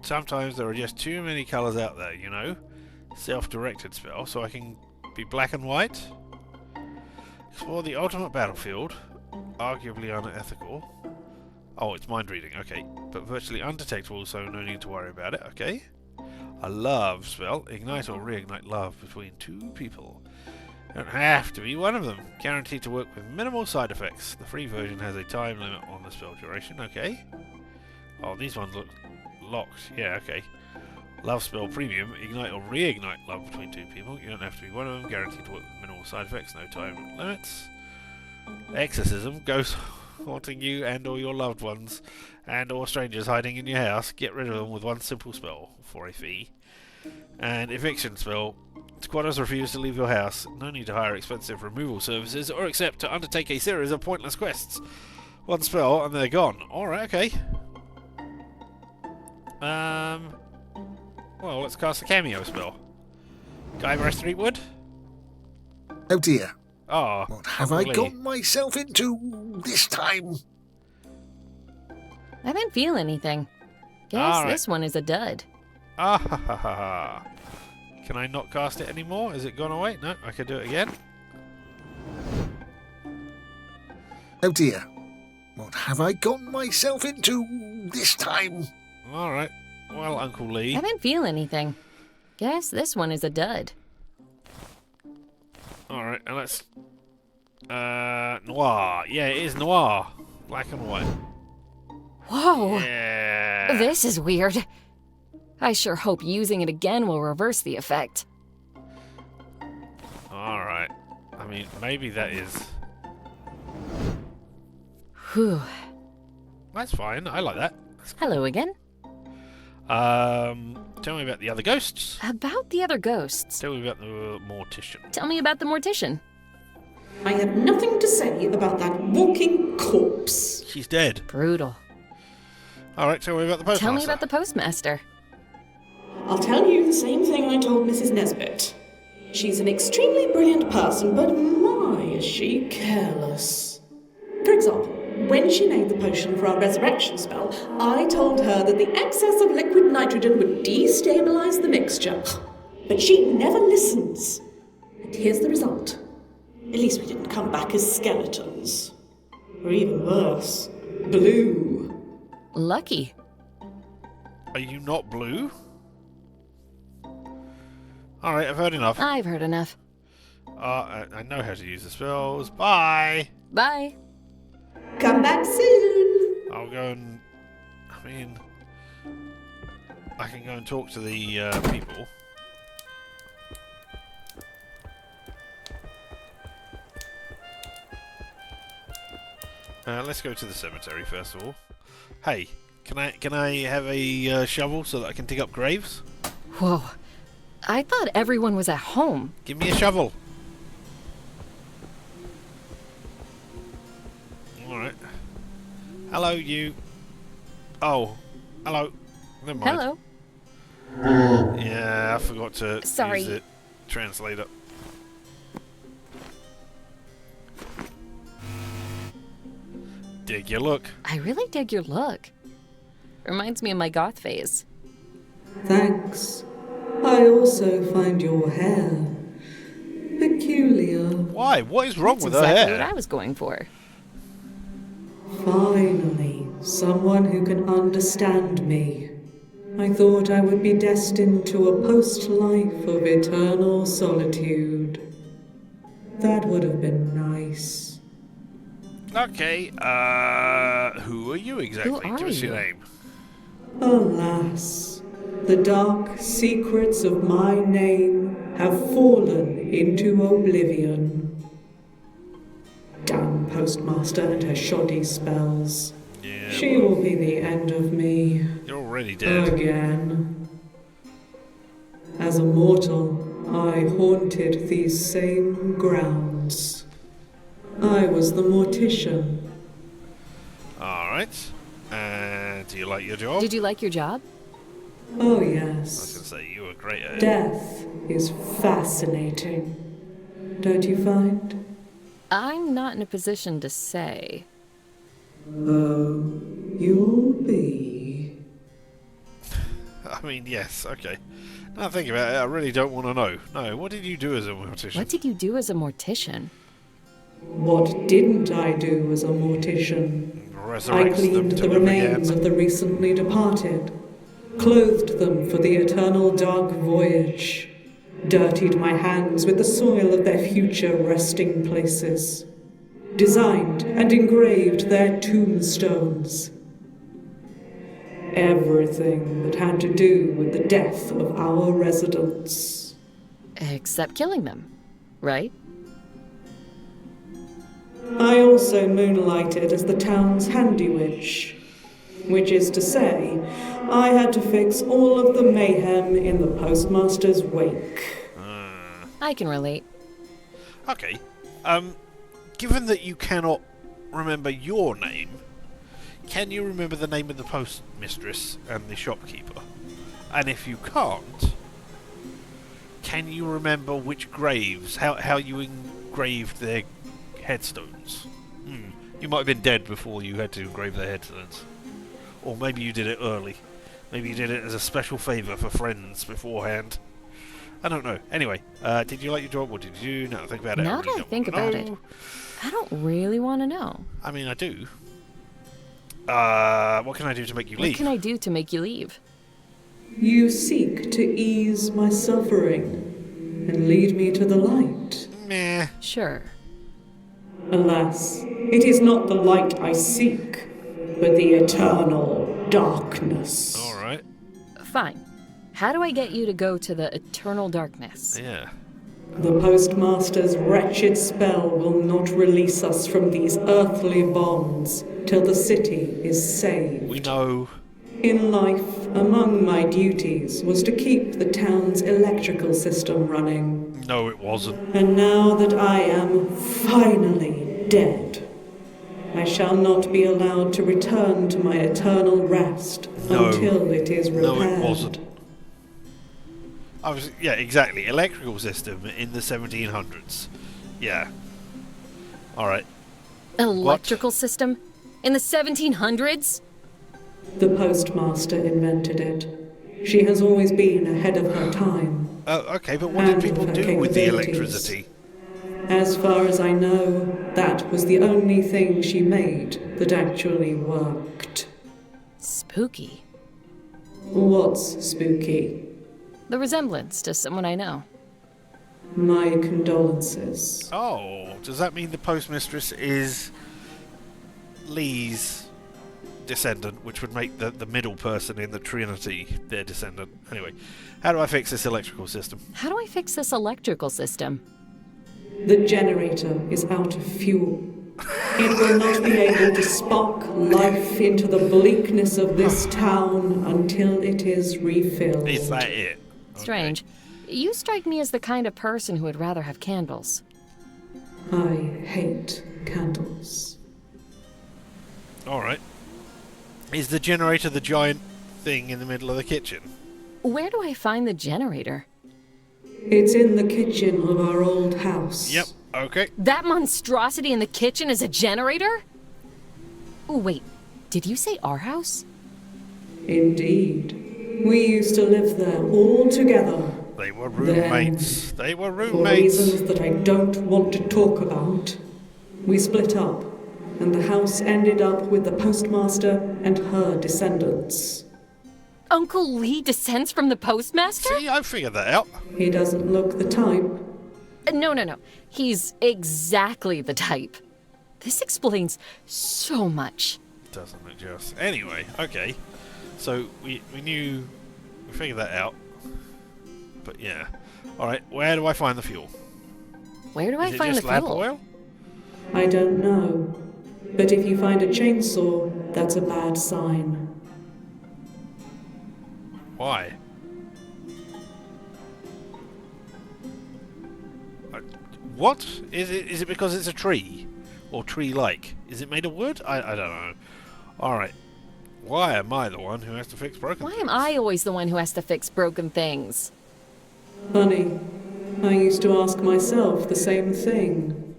Sometimes there are just too many colours out there, you know. Self-directed spell, so I can be black and white. Explore the ultimate battlefield. Arguably unethical. Oh, it's mind reading, okay. But virtually undetectable, so no need to worry about it, okay. A love spell. Ignite or reignite love between two people. Don't have to be one of them. Guaranteed to work with minimal side effects. The free version has a time limit on the spell duration, okay. Oh, these ones look locked. Yeah, okay. Love spell premium. Ignite or reignite love between two people. You don't have to be one of them. Guaranteed to work with minimal side effects. No time limits. Exorcism. Ghosts haunting you and or your loved ones and or strangers hiding in your house. Get rid of them with one simple spell for a fee. And eviction spell. Squatters refuse to leave your house. No need to hire expensive removal services or accept to undertake a series of pointless quests. One spell and they're gone. Alright, okay. Well, let's cast a cameo spell. Guybrush Threepwood? Oh dear, Oh, what have I gotten myself into this time? I didn't feel anything. Guess All right. this one is a dud. Ah ha ha ha ha. Can I not cast it anymore? Is it gone away? No, I can do it again. Oh dear, what have I gotten myself into this time? Alright. Well, Uncle Lee. I didn't feel anything. Guess this one is a dud. Alright, and let's... noir. Yeah, it is noir. Black and white. Whoa! Yeah. This is weird. I sure hope using it again will reverse the effect. Alright. I mean, maybe that is... Whew. That's fine. I like that. Hello again. Tell me about the other ghosts. About the other ghosts. Tell me about the mortician. Tell me about the mortician. I have nothing to say about that walking corpse. She's dead. Brutal. Alright, tell me about the postmaster. Tell me about the postmaster. I'll tell you the same thing I told Mrs. Nesbit. She's an extremely brilliant person, but my, is she careless. For example, when she made the potion for our resurrection spell, I told her that the excess of liquid nitrogen would destabilize the mixture. But she never listens. And here's the result. At least we didn't come back as skeletons. Or even worse, blue. Lucky. Are you not blue? Alright, I've heard enough. I've heard enough. I know how to use the spells. Bye! Bye. Come back soon. I'll go and... I mean... I can go and talk to the people. Let's go to the cemetery first of all. Hey, can I have a shovel so that I can dig up graves? Whoa. I thought everyone was at home. Give me a shovel. Alright. Hello, you. Oh, hello. Never mind. Hello. Yeah, I forgot to Sorry. use the translator. Dig your look. I really dig your look. Reminds me of my goth phase. Thanks. I also find your hair peculiar. Why? What is wrong That's with exactly her what hair? I was going for. Finally, someone who can understand me. I thought I would be destined to a post-life of eternal solitude. That would have been nice. Okay, who are you exactly? Who are Give us your you? name. Alas, the dark secrets of my name have fallen into oblivion. Damn Postmaster and her shoddy spells. Yeah, She will be the end of me. you're already dead. Again. As a mortal, I haunted these same grounds. I was the mortician. Alright. Do you like your job? Did you like your job? Oh I was yes. going to say, you were great at it. Death is fascinating. Don't you find? I'm not in a position to say. Oh, you'll be. I mean, yes, okay. Now think about it, I really don't want to know. No, what did you do as a mortician? What did you do as a mortician? What didn't I do as a mortician? I Resurrect them cleaned to the live remains again. of the recently departed, clothed them for the eternal dark voyage, dirtied my hands with the soil of their future resting places, designed and engraved their tombstones. Everything that had to do with the death of our residents. Except killing them, right? I also moonlighted as the town's handy witch, which is to say, I had to fix all of the mayhem in the postmaster's wake. I can relate. Okay. Given that you cannot remember your name, can you remember the name of the postmistress and the shopkeeper? And if you can't, can you remember which graves, how you engraved their headstones? You might have been dead before you had to engrave their headstones. Or maybe you did it early. Maybe you did it as a special favour for friends beforehand. I don't know. Anyway, did you like your job? What did you do? Now think about it. Now really that I don't think wanna about it, know. I don't really want to know. I mean, I do. What can I do to make you What leave? can I do to make you leave? You seek to ease my suffering and lead me to the light. Meh. Sure. Alas, it is not the light I seek, but the eternal darkness. Alright. Fine. How do I get you to go to the eternal darkness? Yeah. The postmaster's wretched spell will not release us from these earthly bonds till the city is saved. We know. In life, among my duties was to keep the town's electrical system running. No, it wasn't. And now that I am finally dead, I shall not be allowed to return to my eternal rest until it is repaired. No, it wasn't. Yeah, exactly. Electrical system in the 1700s. Yeah. Alright. Electrical system? In the 1700s? The postmaster invented it. She has always been ahead of her time. Okay, but what did And people her do with the capabilities. electricity? As far as I know, that was the only thing she made that actually worked. Spooky. What's spooky? The resemblance to someone I know. My condolences. Oh, does that mean the postmistress is Lee's descendant, which would make the middle person in the Trinity their descendant? Anyway, how do I fix this electrical system? How do I fix this electrical system? The generator is out of fuel. It will not be able to spark life into the bleakness of this town until it is refilled. Is that it? Okay. Strange. You strike me as the kind of person who would rather have candles. I hate candles. Alright. Is the generator the giant thing in the middle of the kitchen? Where do I find the generator? It's in the kitchen of our old house. Yep, okay. That monstrosity in the kitchen is a generator? Oh, wait. Did you say our house? Indeed. We used to live there all together. They were roommates. They were For roommates. reasons that I don't want to talk about, we split up, and the house ended up with the postmaster and her descendants. Uncle Lee descends from the postmaster? See, I figured that out. He doesn't look the type. No. He's exactly the type. This explains so much. Doesn't it just? Anyway, okay. So we figured that out. But yeah. Alright, where do I find the fuel? Where do I Is it find just the lamp fuel? oil? I don't know. But if you find a chainsaw, that's a bad sign. Why? What? Is it because it's a tree? Or tree-like? Is it made of wood? I don't know. Alright. Why am I the one who has to fix broken Why things? am I always the one who has to fix broken things? Funny. I used to ask myself the same thing.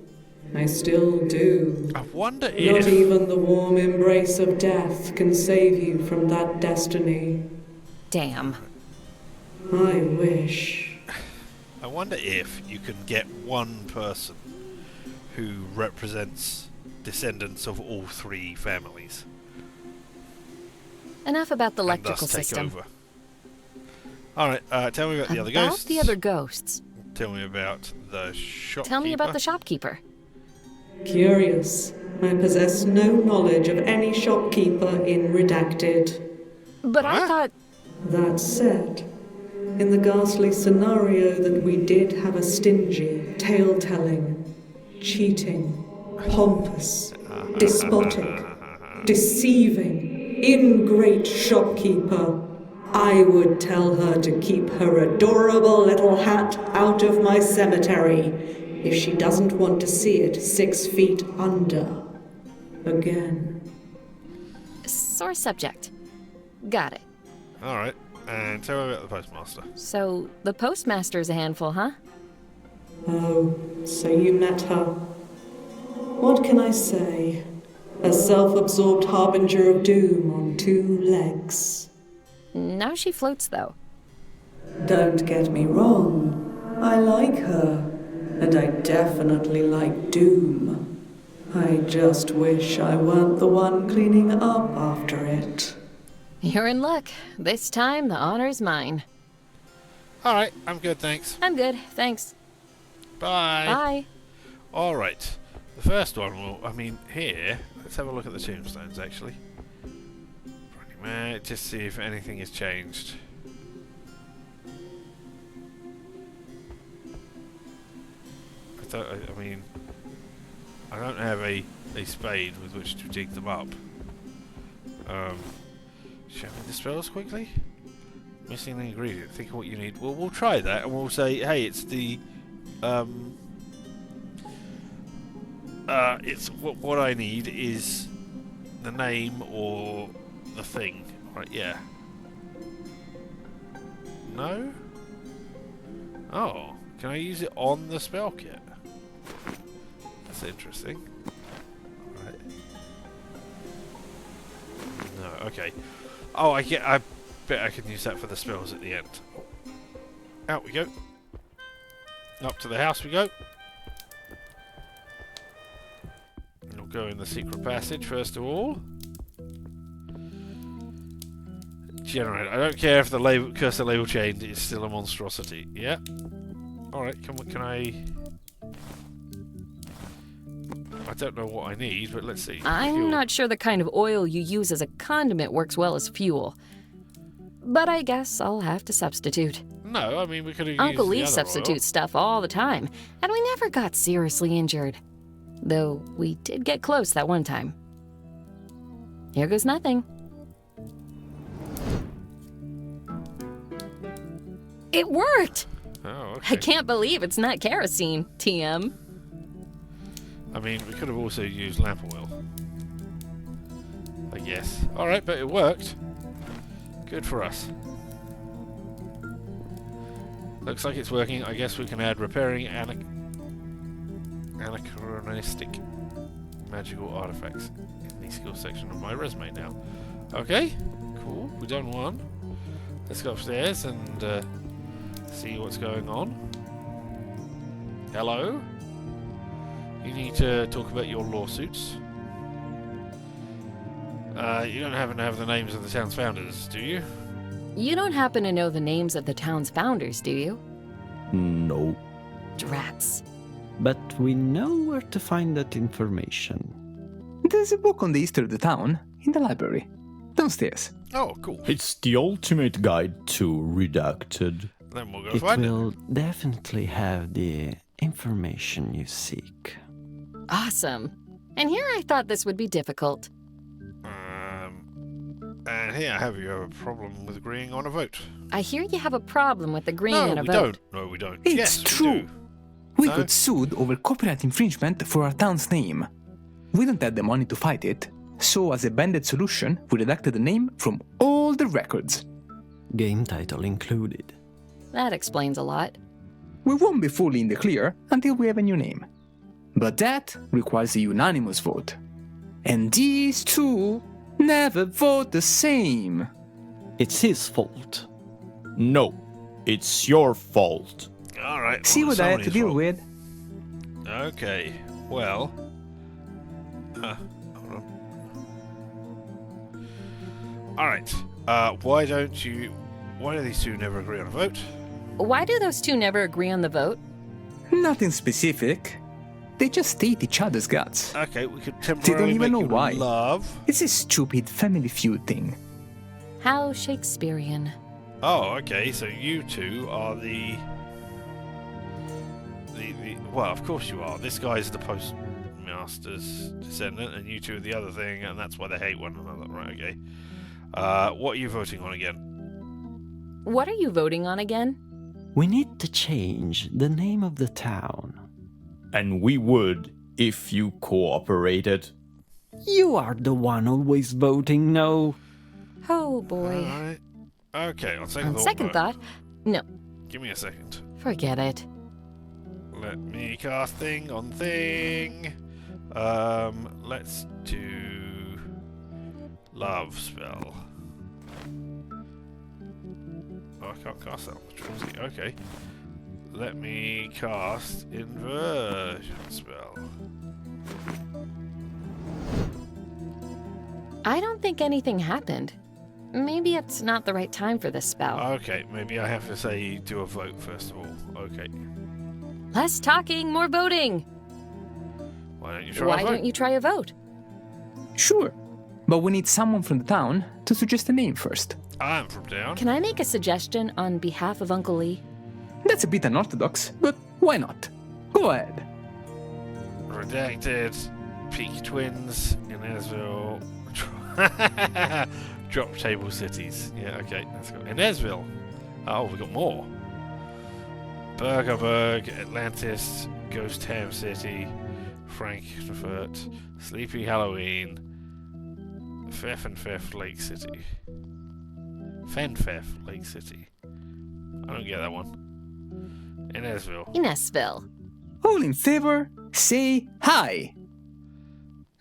I still do. I wonder Not if... even the warm embrace of death can save you from that destiny. Damn. I wish. I wonder if you can get one person who represents descendants of all three families. Enough about the And electrical thus take system. over. Alright, tell me about the other About ghosts. the other ghosts. Tell me about the shopkeeper. Tell me about the shopkeeper. Curious. I possess no knowledge of any shopkeeper in Redacted. But I What? thought... That said, in the ghastly scenario that we did have a stingy, tale-telling, cheating, pompous, despotic, deceiving, ingrate shopkeeper, I would tell her to keep her adorable little hat out of my cemetery if she doesn't want to see it 6 feet under. Again. Sore subject. Got it. Alright, and tell me about the postmaster. So, the postmaster's a handful, huh? Oh, so you met her. What can I say? A self-absorbed harbinger of doom on 2 legs. Now she floats, though. Don't get me wrong. I like her. And I definitely like doom. I just wish I weren't the one cleaning up after it. You're in luck. This time, the honor's mine. Alright, I'm good, thanks. I'm good, thanks. Bye. Bye. Alright. The first one here, let's have a look at the tombstones, actually. Just see if anything has changed. I don't have a spade with which to dig them up. Show me the spells quickly. Missing an ingredient. Think of what you need. Well, we'll try that, and we'll say, hey, it's the it's what I need is the name or the thing. Right? Yeah. No. Oh, can I use it on the spell kit? That's interesting. Right. No. Okay. Oh, I bet I can use that for the spells at the end. Out we go. Up to the house we go. We'll go in the secret passage first of all. Generate. I don't care if the cursor label changed, it's still a monstrosity. Yeah. Alright, can I don't know what I need, but let's see. I'm not sure the kind of oil you use as a condiment works well as fuel. But I guess I'll have to substitute. No, I mean we could have Uncle used Lee the other substitutes stuff all the time, and we never got seriously injured. Though we did get close that one time. Here goes nothing. It worked! oil. Oh, I okay. can't believe it's not kerosene, TM. I mean, we could have also used lamp oil. I guess. Alright, but it worked. Good for us. Looks like it's working. I guess we can add repairing anachronistic magical artifacts in the skill section of my resume now. Okay, cool. We've done one. Let's go upstairs and see what's going on. Hello? You need to talk about your lawsuits. You don't happen to have the names of the town's founders, do you? You don't happen to know the names of the town's founders, do you? No. Drats. But we know where to find that information. There's a book on the history of the town in the library. Downstairs. Oh, cool. It's the ultimate guide to Redacted. Then we'll go It find will definitely have the information you seek. Awesome. And here I thought this would be difficult. And here, have you a problem with agreeing on a vote? I hear you have a problem with agreeing No, on a we vote. don't. No, we don't. It's Yes, true. We do. We No? got sued over copyright infringement for our town's name. We don't have the money to fight it, so as a banded solution, we redacted the name from all the records. Game title included. That explains a lot. We won't be fully in the clear until we have a new name. But that requires a unanimous vote. And these two never vote the same. It's his fault. No, it's your fault. Alright. See what I had to deal with? Okay. Well. Hold on. Alright. Why do these two never agree on a vote? Why do those two never agree on the vote? Nothing specific. They just hate each other's guts. Okay, we could They temporarily don't even make know you why. love. It's a stupid family feud thing. How Shakespearean. Oh, okay, so you two are the well, of course you are. This guy's the postmaster's descendant, and you two are the other thing, and that's why they hate one another. Right, okay. What are you voting on again? What are you voting on again? We need to change the name of the town. And we would if you cooperated. You are the one always voting no. Oh boy. Alright. Okay, on second On thought. second thought, no, Give me a second. forget it. Let me cast thing on thing. Let's do love spell. Oh, I can't cast that on the Trinity. Okay. Let me cast inversion spell. I don't think anything happened. maybe it's not the right time for this spell. Okay, maybe I have to say do a vote first of all. Okay. Less talking, more voting. Why don't you try Why a vote? don't you try a vote? Sure, but we need someone from the town to suggest a name first. I'm from town. Can I make a suggestion on behalf of Uncle Lee? That's a bit unorthodox, but why not? Go ahead. Redacted. Peak Twins. Inesville. Drop Table Cities. Yeah, okay. Let's go. Inesville. Oh, we got more. Burgerberg. Atlantis. Ghost Town City. Frankfurt. Sleepy Halloween. Feffenfeff Lake City. Fenfeff Lake City. I don't get that one. Inesville. Inesville. All in favor, say hi.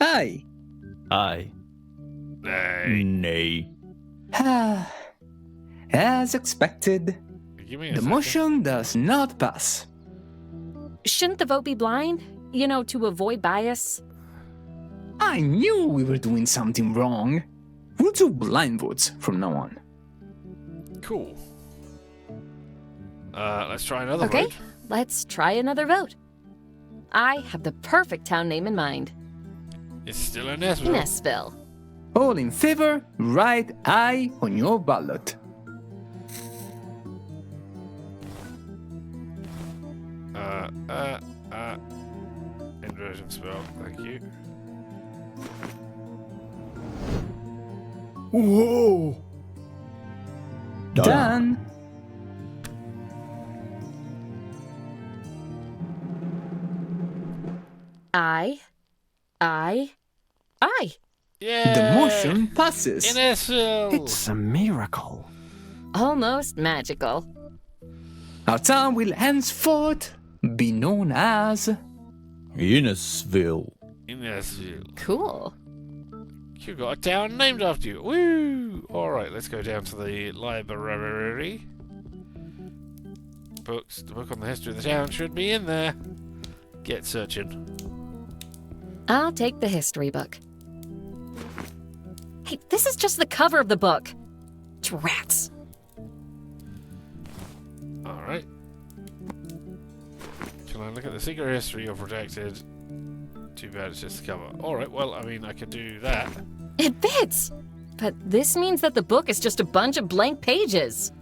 Aye. Aye. Nay. Nay. As expected, Give me a the second. motion does not pass. Shouldn't the vote be blind? You know, to avoid bias? I knew we were doing something wrong. We'll do blind votes from now on. Cool. Let's try another Okay, vote. let's try another vote. I have the perfect town name in mind. It's still Inesville. Inesville. All in favor, write aye on your ballot. Inversion spell, thank you. Whoa! Done. I. Yeah. The motion passes. Inesville. It's a miracle. Almost magical. Our town will henceforth be known as Inesville. Inesville. Cool. You got a town named after you. Woo! Alright, let's go down to the library. Books. The book on the history of the town should be in there. Get searching. I'll take the history book. Hey, this is just the cover of the book. Drats. Alright. Can I look at the secret history you're protected? Too bad it's just the cover. Alright, well, I mean, I could do that. It fits! But this means that the book is just a bunch of blank pages.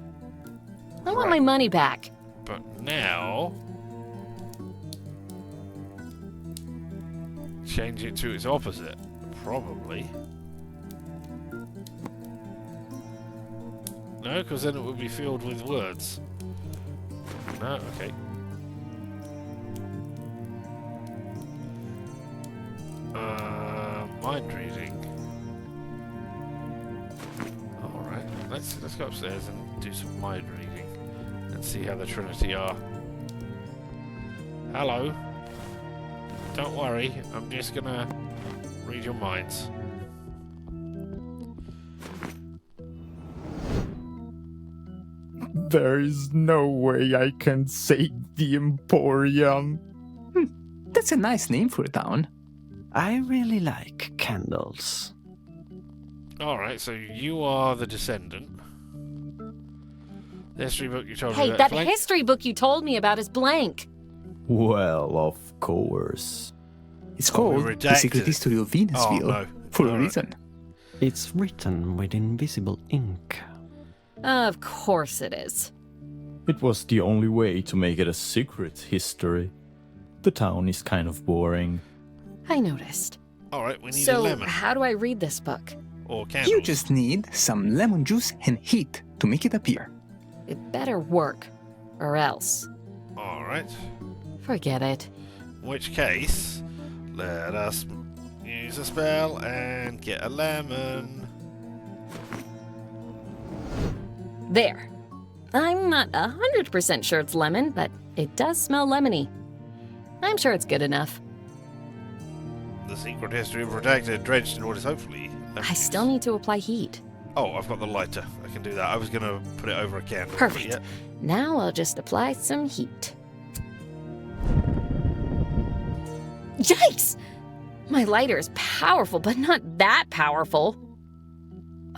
I want Right. my money back. But now... change it to its opposite. Probably. No, because then it would be filled with words. No, okay. Mind reading. Alright, let's go upstairs and do some mind reading and see how the Trinity are. Hello. Don't worry, I'm just gonna read your minds. There is no way I can save the Emporium. That's a nice name for a town. I really like candles. Alright, so you are the descendant. The history book you told me Hey, about that blank. history book you told me about is blank. Well, of course. It's Oh, we called The redacted Secret it. History of Venusville Oh, no. for a Alright. reason. It's written with invisible ink. Of course it is. It was the only way to make it a secret history. The town is kind of boring. I noticed. Alright, we need a So, lemon. how do I read this book? Or candles. You just need some lemon juice and heat to make it appear. It better work, or else. Alright. Forget it. In which case, let us use a spell and get a lemon. There. I'm not 100% sure it's lemon, but it does smell lemony. I'm sure it's good enough. The secret history of protected, drenched in what is hopefully lemon I still juice. need to apply heat. Oh, I've got the lighter. I can do that. I was going to put it over a candle. but Perfect. yeah. Now I'll just apply some heat. Yikes! My lighter is powerful, but not that powerful.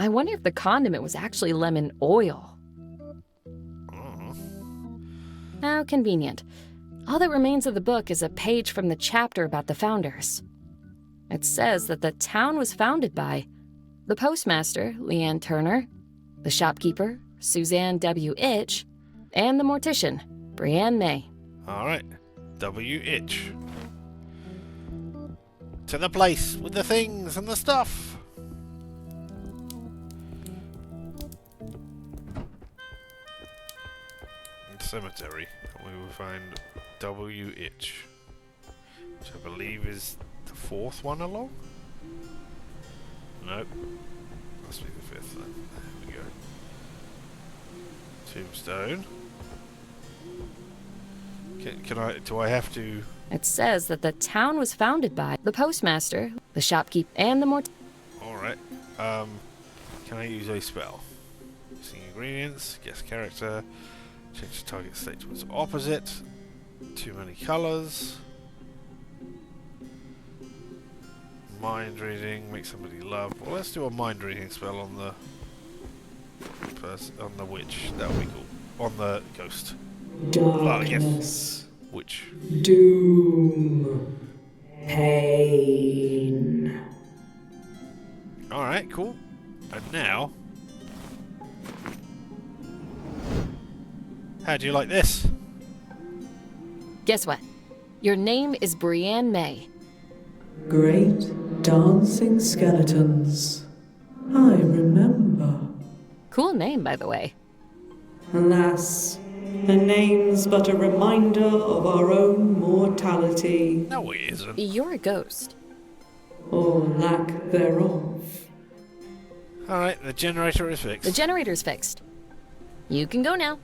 I wonder if the condiment was actually lemon oil. Oh. How convenient. All that remains of the book is a page from the chapter about the founders. It says that the town was founded by the postmaster, Leanne Turner, the shopkeeper, Suzanne W. Itch, and the mortician, Brienne May. Alright. W. Itch. To the place with the things and the stuff. In the cemetery, we will find W. Itch, which I believe is the 4th one along? Nope. Must be the 5th then. There we go. Tombstone. Do I have to... It says that the town was founded by the postmaster, the shopkeeper, and the Alright. Can I use a spell? Using ingredients, guess character, change the target state towards opposite, too many colours, mind reading, make somebody laugh. Well, let's do a mind reading spell on the on the witch. That'll be cool. On the ghost. Darkness. Witch. Doom. Pain. Alright, cool. And now... How do you like this? Guess what? Your name is Brienne May. Great dancing skeletons. I remember. Cool name, by the way. Alas, a name's but a reminder of our own mortality, No, it isn't. You're a ghost. or lack thereof. Alright, the generator is fixed. The generator's fixed. You can go now.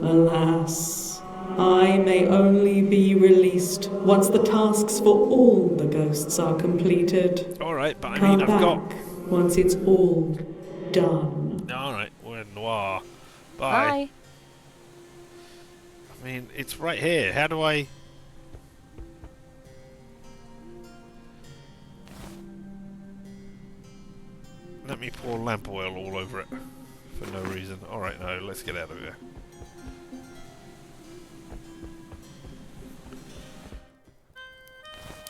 Alas, I may only be released once the tasks for all the ghosts are completed. Alright, but I Come mean, I've back got... once it's all done. Alright, we're in Noir. Bye. Bye. I mean, it's right here. How do I... Let me pour lamp oil all over it. For no reason. Alright, no, let's get out of here.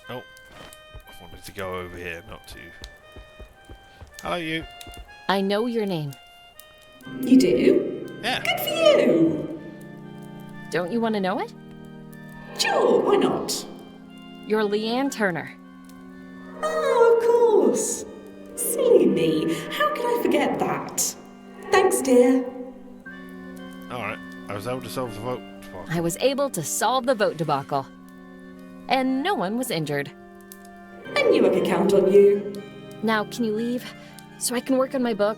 Oh. I wanted to go over here, not to... Hello, you. I know your name. You do? Yeah. Good for you! Don't you want to know it? Sure, why not? You're Leanne Turner. Oh, of course. Silly me. How could I forget that? Thanks, dear. Alright, I was able to solve the vote. I was able to solve the vote debacle. And no one was injured. I knew I could count on you. Now, can you leave so I can work on my book?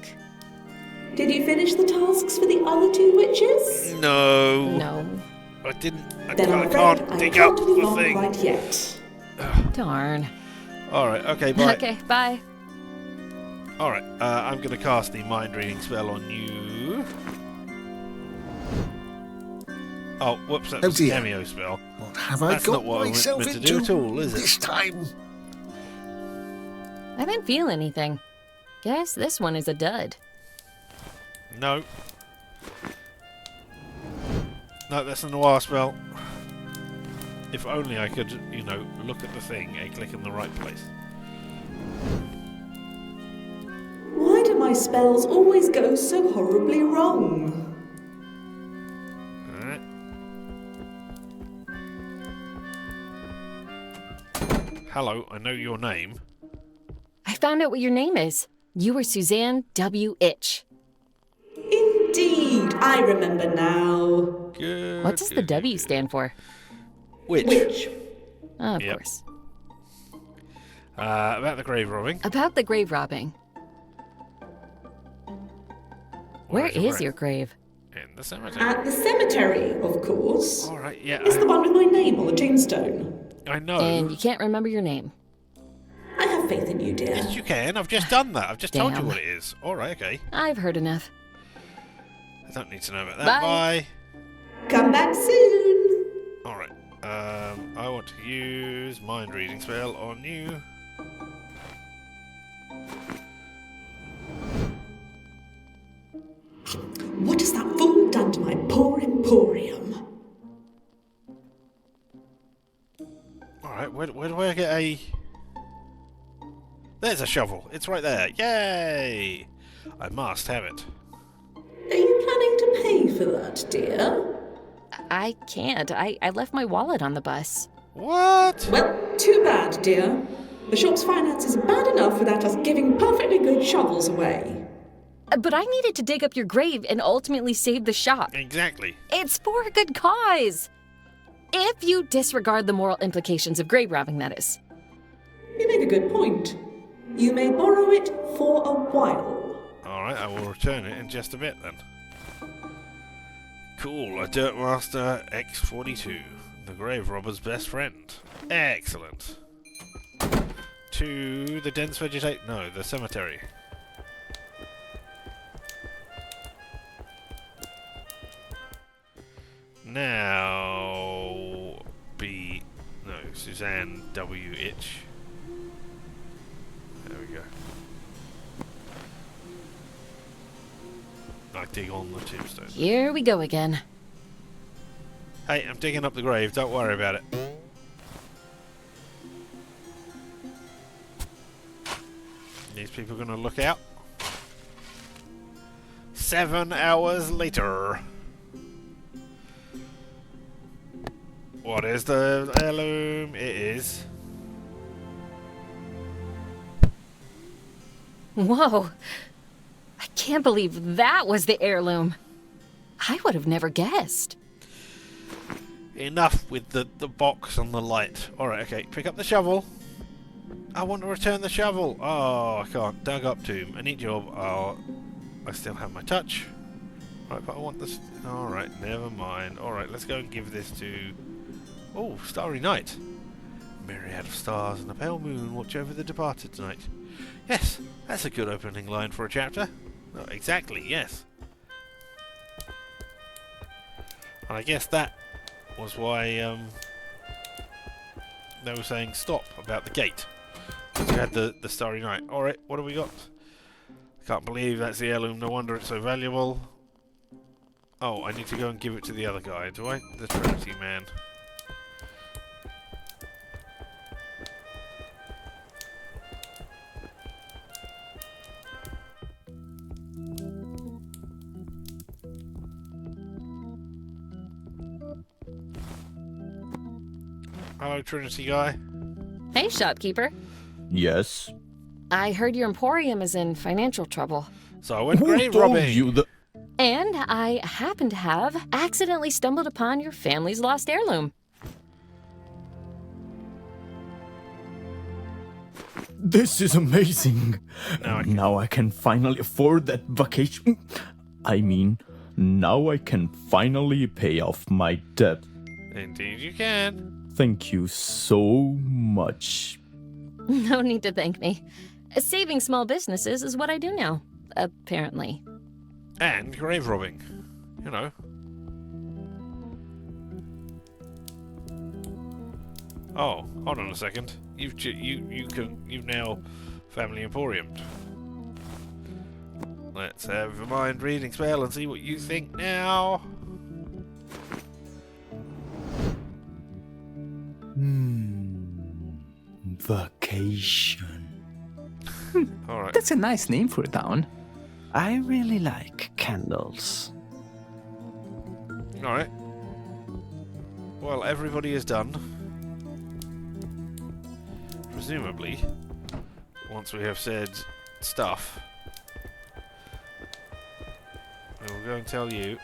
Did you finish the tasks for the other two witches? No. No. I didn't. Then I'm I afraid can't I dig can't up move the on thing. right yet. Darn. Alright, okay, bye. Okay, bye. Alright, I'm going to cast the mind reading spell on you. Oh, whoops, that Oh was a dear. cameo spell. What have I That's got not what I myself meant to do into at all, is it? this time? I didn't feel anything. Guess this one is a dud. No. No, that's a noir spell. If only I could, you know, look at the thing and click in the right place. Why do my spells always go so horribly wrong? Alright. Hello, I know your name. I found out what your name is. You were Suzanne W. Itch. Indeed, I remember now. Good. What does the W stand for? Which? Which? Oh, of Yep. course. About the grave robbing. About the grave robbing. Where is your grave? In the cemetery. At the cemetery, of course. Alright, yeah. It's the one with my name on the tombstone. I know. And you can't remember your name. I have faith in you, dear. Yes, you can. I've just done that. I've just told you Damn. what it is. Alright, okay. I've heard enough. I don't need to know about that. Bye. Come back soon. Alright. I want to use mind reading spell on you. Alright, where do I get a... There's a shovel. It's right there. Yay! I must have it. Are you planning to pay for that, dear? I can't. I left my wallet on the bus. What? Well, too bad, dear. The shop's finances are bad enough without us giving perfectly good shovels away. But I needed to dig up your grave and ultimately save the shop. Exactly. It's for a good cause. If you disregard the moral implications of grave robbing, that is. You make a good point. You may borrow it for a while. Alright, I will return it in just a bit then. Cool, a Dirtmaster X42. The grave robber's best friend. Excellent. To the dense vegetation. No, the cemetery. Now, Suzanne W. Itch. There we go. I dig on the tombstone. Here we go again. Hey, I'm digging up the grave. Don't worry about it. These people are going to look out. 7 hours later. What is the heirloom? It is. Whoa. I can't believe that was the heirloom. I would have never guessed. Enough with the box and the light. Alright, okay. Pick up the shovel. I want to return the shovel. Oh, I can't. Dug up tomb. I need job. Oh, I still have my touch. Right, but I want this. Alright, never mind. Alright, let's go and give this to... Oh, Starry Night. Myriad of stars and a pale moon watch over the departed tonight. Yes, that's a good opening line for a chapter. Oh, exactly, yes. And I guess that was why they were saying stop about the gate. Because you had the Starry Night. Alright, what have we got? Can't believe that's the heirloom, no wonder it's so valuable. Oh, I need to go and give it to the other guy, do I? The Trinity man. Hello, Trinity guy. Hey, shopkeeper. Yes. I heard your emporium is in financial trouble. So I went Who grave told robbing. you that? And I happen to have accidentally stumbled upon your family's lost heirloom. This is amazing. Now I can finally afford that vacation. I mean, now I can finally pay off my debt. Indeed you can. Thank you so much. No need to thank me. Saving small businesses is what I do now, apparently. And grave robbing. You know. Oh, hold on a second. You've now family emporiumed. Let's have a mind reading spell and see what you think now. Vacation. Alright. That's a nice name for a town. I really like candles. Alright. Well, everybody is done. Presumably, once we have said stuff, we will go and tell you,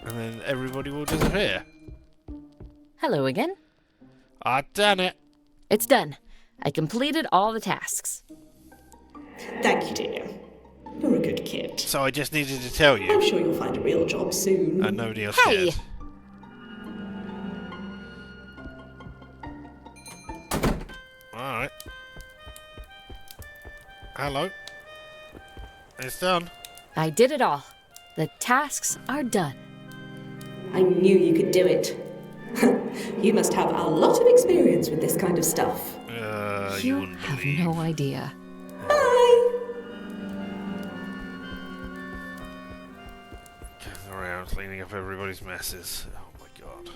and then everybody will disappear. Hello again. I've done it. It's done. I completed all the tasks. Thank you, dear. You're a good kid. So I just needed to tell I'm you, sure you'll find a real job soon. and nobody else Hey! did. Alright. Hello. It's done. I did it all. The tasks are done. I knew you could do it. You must have a lot of experience with this kind of stuff. You You wouldn't have believe. no idea. Bye! Going around cleaning up everybody's messes. Oh my god.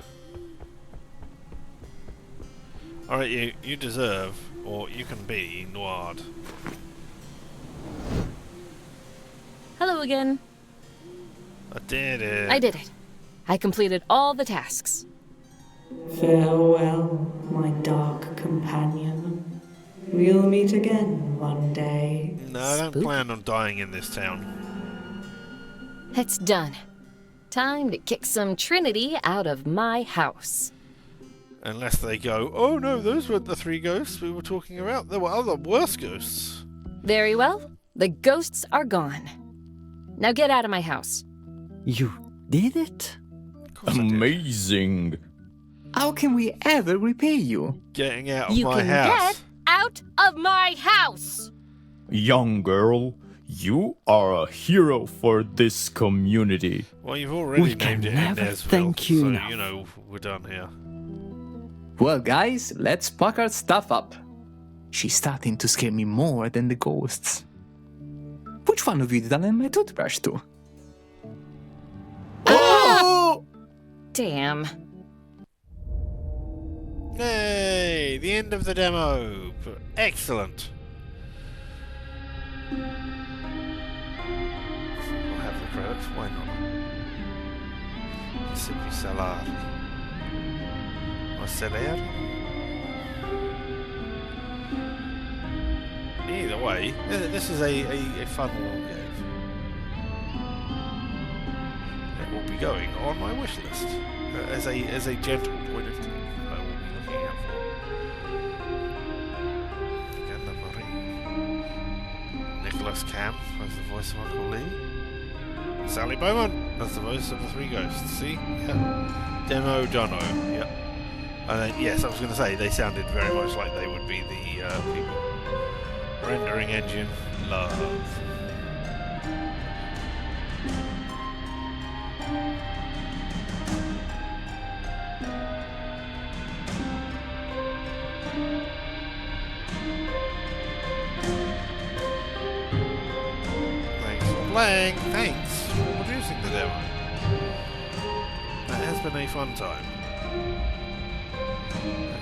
Alright, you deserve, or you can be, Noir'd. Hello again. I did it. I did it. I completed all the tasks. Farewell, my dark companion. We'll meet again one day. No, I don't Spooky. plan on dying in this town. It's done. Time to kick some Trinity out of my house. Unless they go, oh no, those weren't the 3 ghosts we were talking about. There were other worse ghosts. Very well. The ghosts are gone. Now get out of my house. You did it? Of course I did. Amazing. How can we ever repay you? Getting out of You my can house. get out of my house! Young girl, you are a hero for this community. Well, you've already We named can it never Inezville, thank you so enough. you know we're done here. Well, guys, let's pack our stuff up. She's starting to scare me more than the ghosts. Which one of you did I lend my toothbrush to? Oh! Damn. Yay! The end of the demo. Excellent. We'll have the credits. Why not? Sippy salad. Or celer. Either way, this is a fun little game. It will be going on my wish list as a gentle point of view. I will be looking out for. Anna Marie. Nicholas Camp as the voice of Uncle Lee. Sally Bowman as the voice of the 3 ghosts. See? Yeah. Demo Dono. Yep. And then, yes, I was going to say, they sounded very much like they would be the people. Rendering engine, love. Thanks for playing. Thanks for producing the demo. That has been a fun time.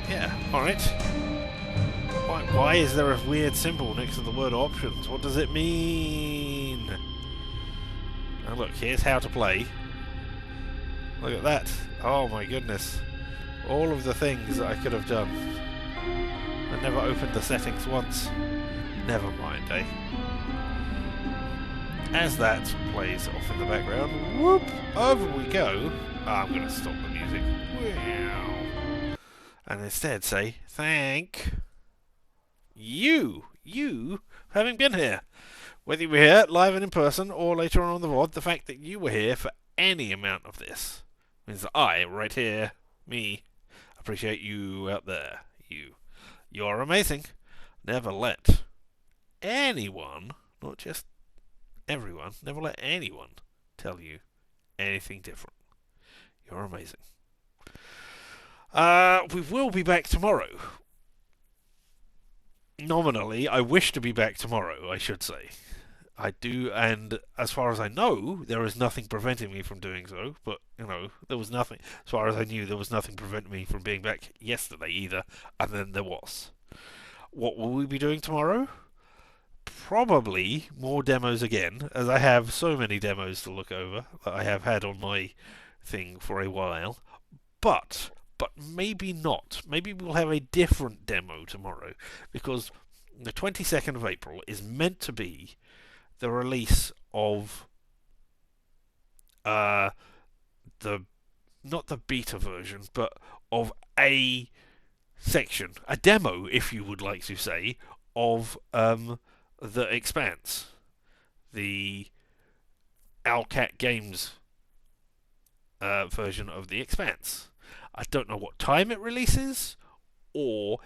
Yeah, alright. Why is there a weird symbol next to the word options? What does it mean? Now look, here's how to play. Look at that. Oh my goodness. All of the things that I could have done. I never opened the settings once. Never mind, eh? As that plays off in the background, whoop, over we go. I'm going to stop the music. Wow. And instead say, thank you for having been here. Whether you were here live and in person or later on the VOD, the fact that you were here for any amount of this means that I, right here, me, appreciate you out there. You are amazing. Never let anyone, not just everyone, never let anyone tell you anything different. You're amazing. We will be back tomorrow. Nominally, I wish to be back tomorrow, I should say. I do, and as far as I know, there is nothing preventing me from doing so, but, you know, there was nothing, as far as I knew, there was nothing preventing me from being back yesterday either, and then there was. What will we be doing tomorrow? Probably more demos again, as I have so many demos to look over that I have had on my thing for a while, but maybe not. Maybe we'll have a different demo tomorrow, because the 22nd of April is meant to be the release of not the beta version, but of a section, a demo, if you would like to say, of The Expanse, the Owlcat Games version of The Expanse. I don't know what time it releases, or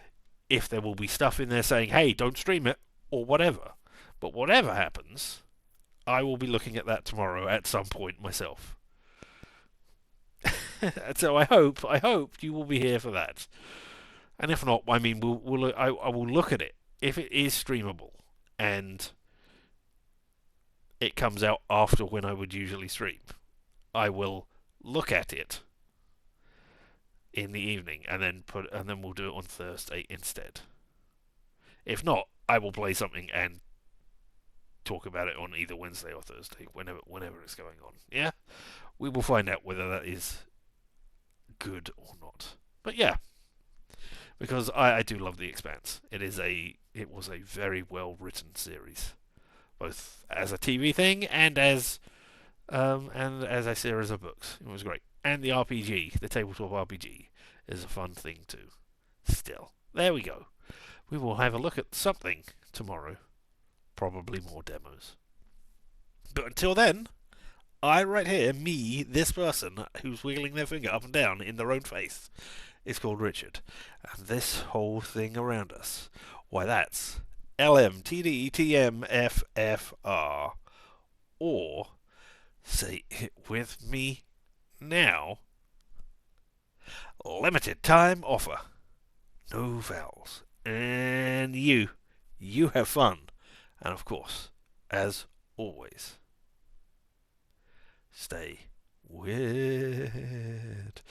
if there will be stuff in there saying, hey, don't stream it, or whatever. But whatever happens, I will be looking at that tomorrow at some point myself. So I hope you will be here for that. And if not, I mean, I will look at it. If it is streamable, and it comes out after when I would usually stream, I will look at it in the evening, and then we'll do it on Thursday instead. If not, I will play something and talk about it on either Wednesday or Thursday, whenever it's going on. Yeah, we will find out whether that is good or not. But yeah, because I do love The Expanse. It was a very well written series, both as a TV thing and as a series of books. It was great. And the RPG, the tabletop RPG, is a fun thing too. Still, there we go. We will have a look at something tomorrow. Probably more demos. But until then, I right here, me, this person who's wiggling their finger up and down in their own face, is called Richard. And this whole thing around us, why that's LMTDTMFFR. Or, say it with me now, limited time offer. No vowels. And you have fun. And of course, as always, stay weird.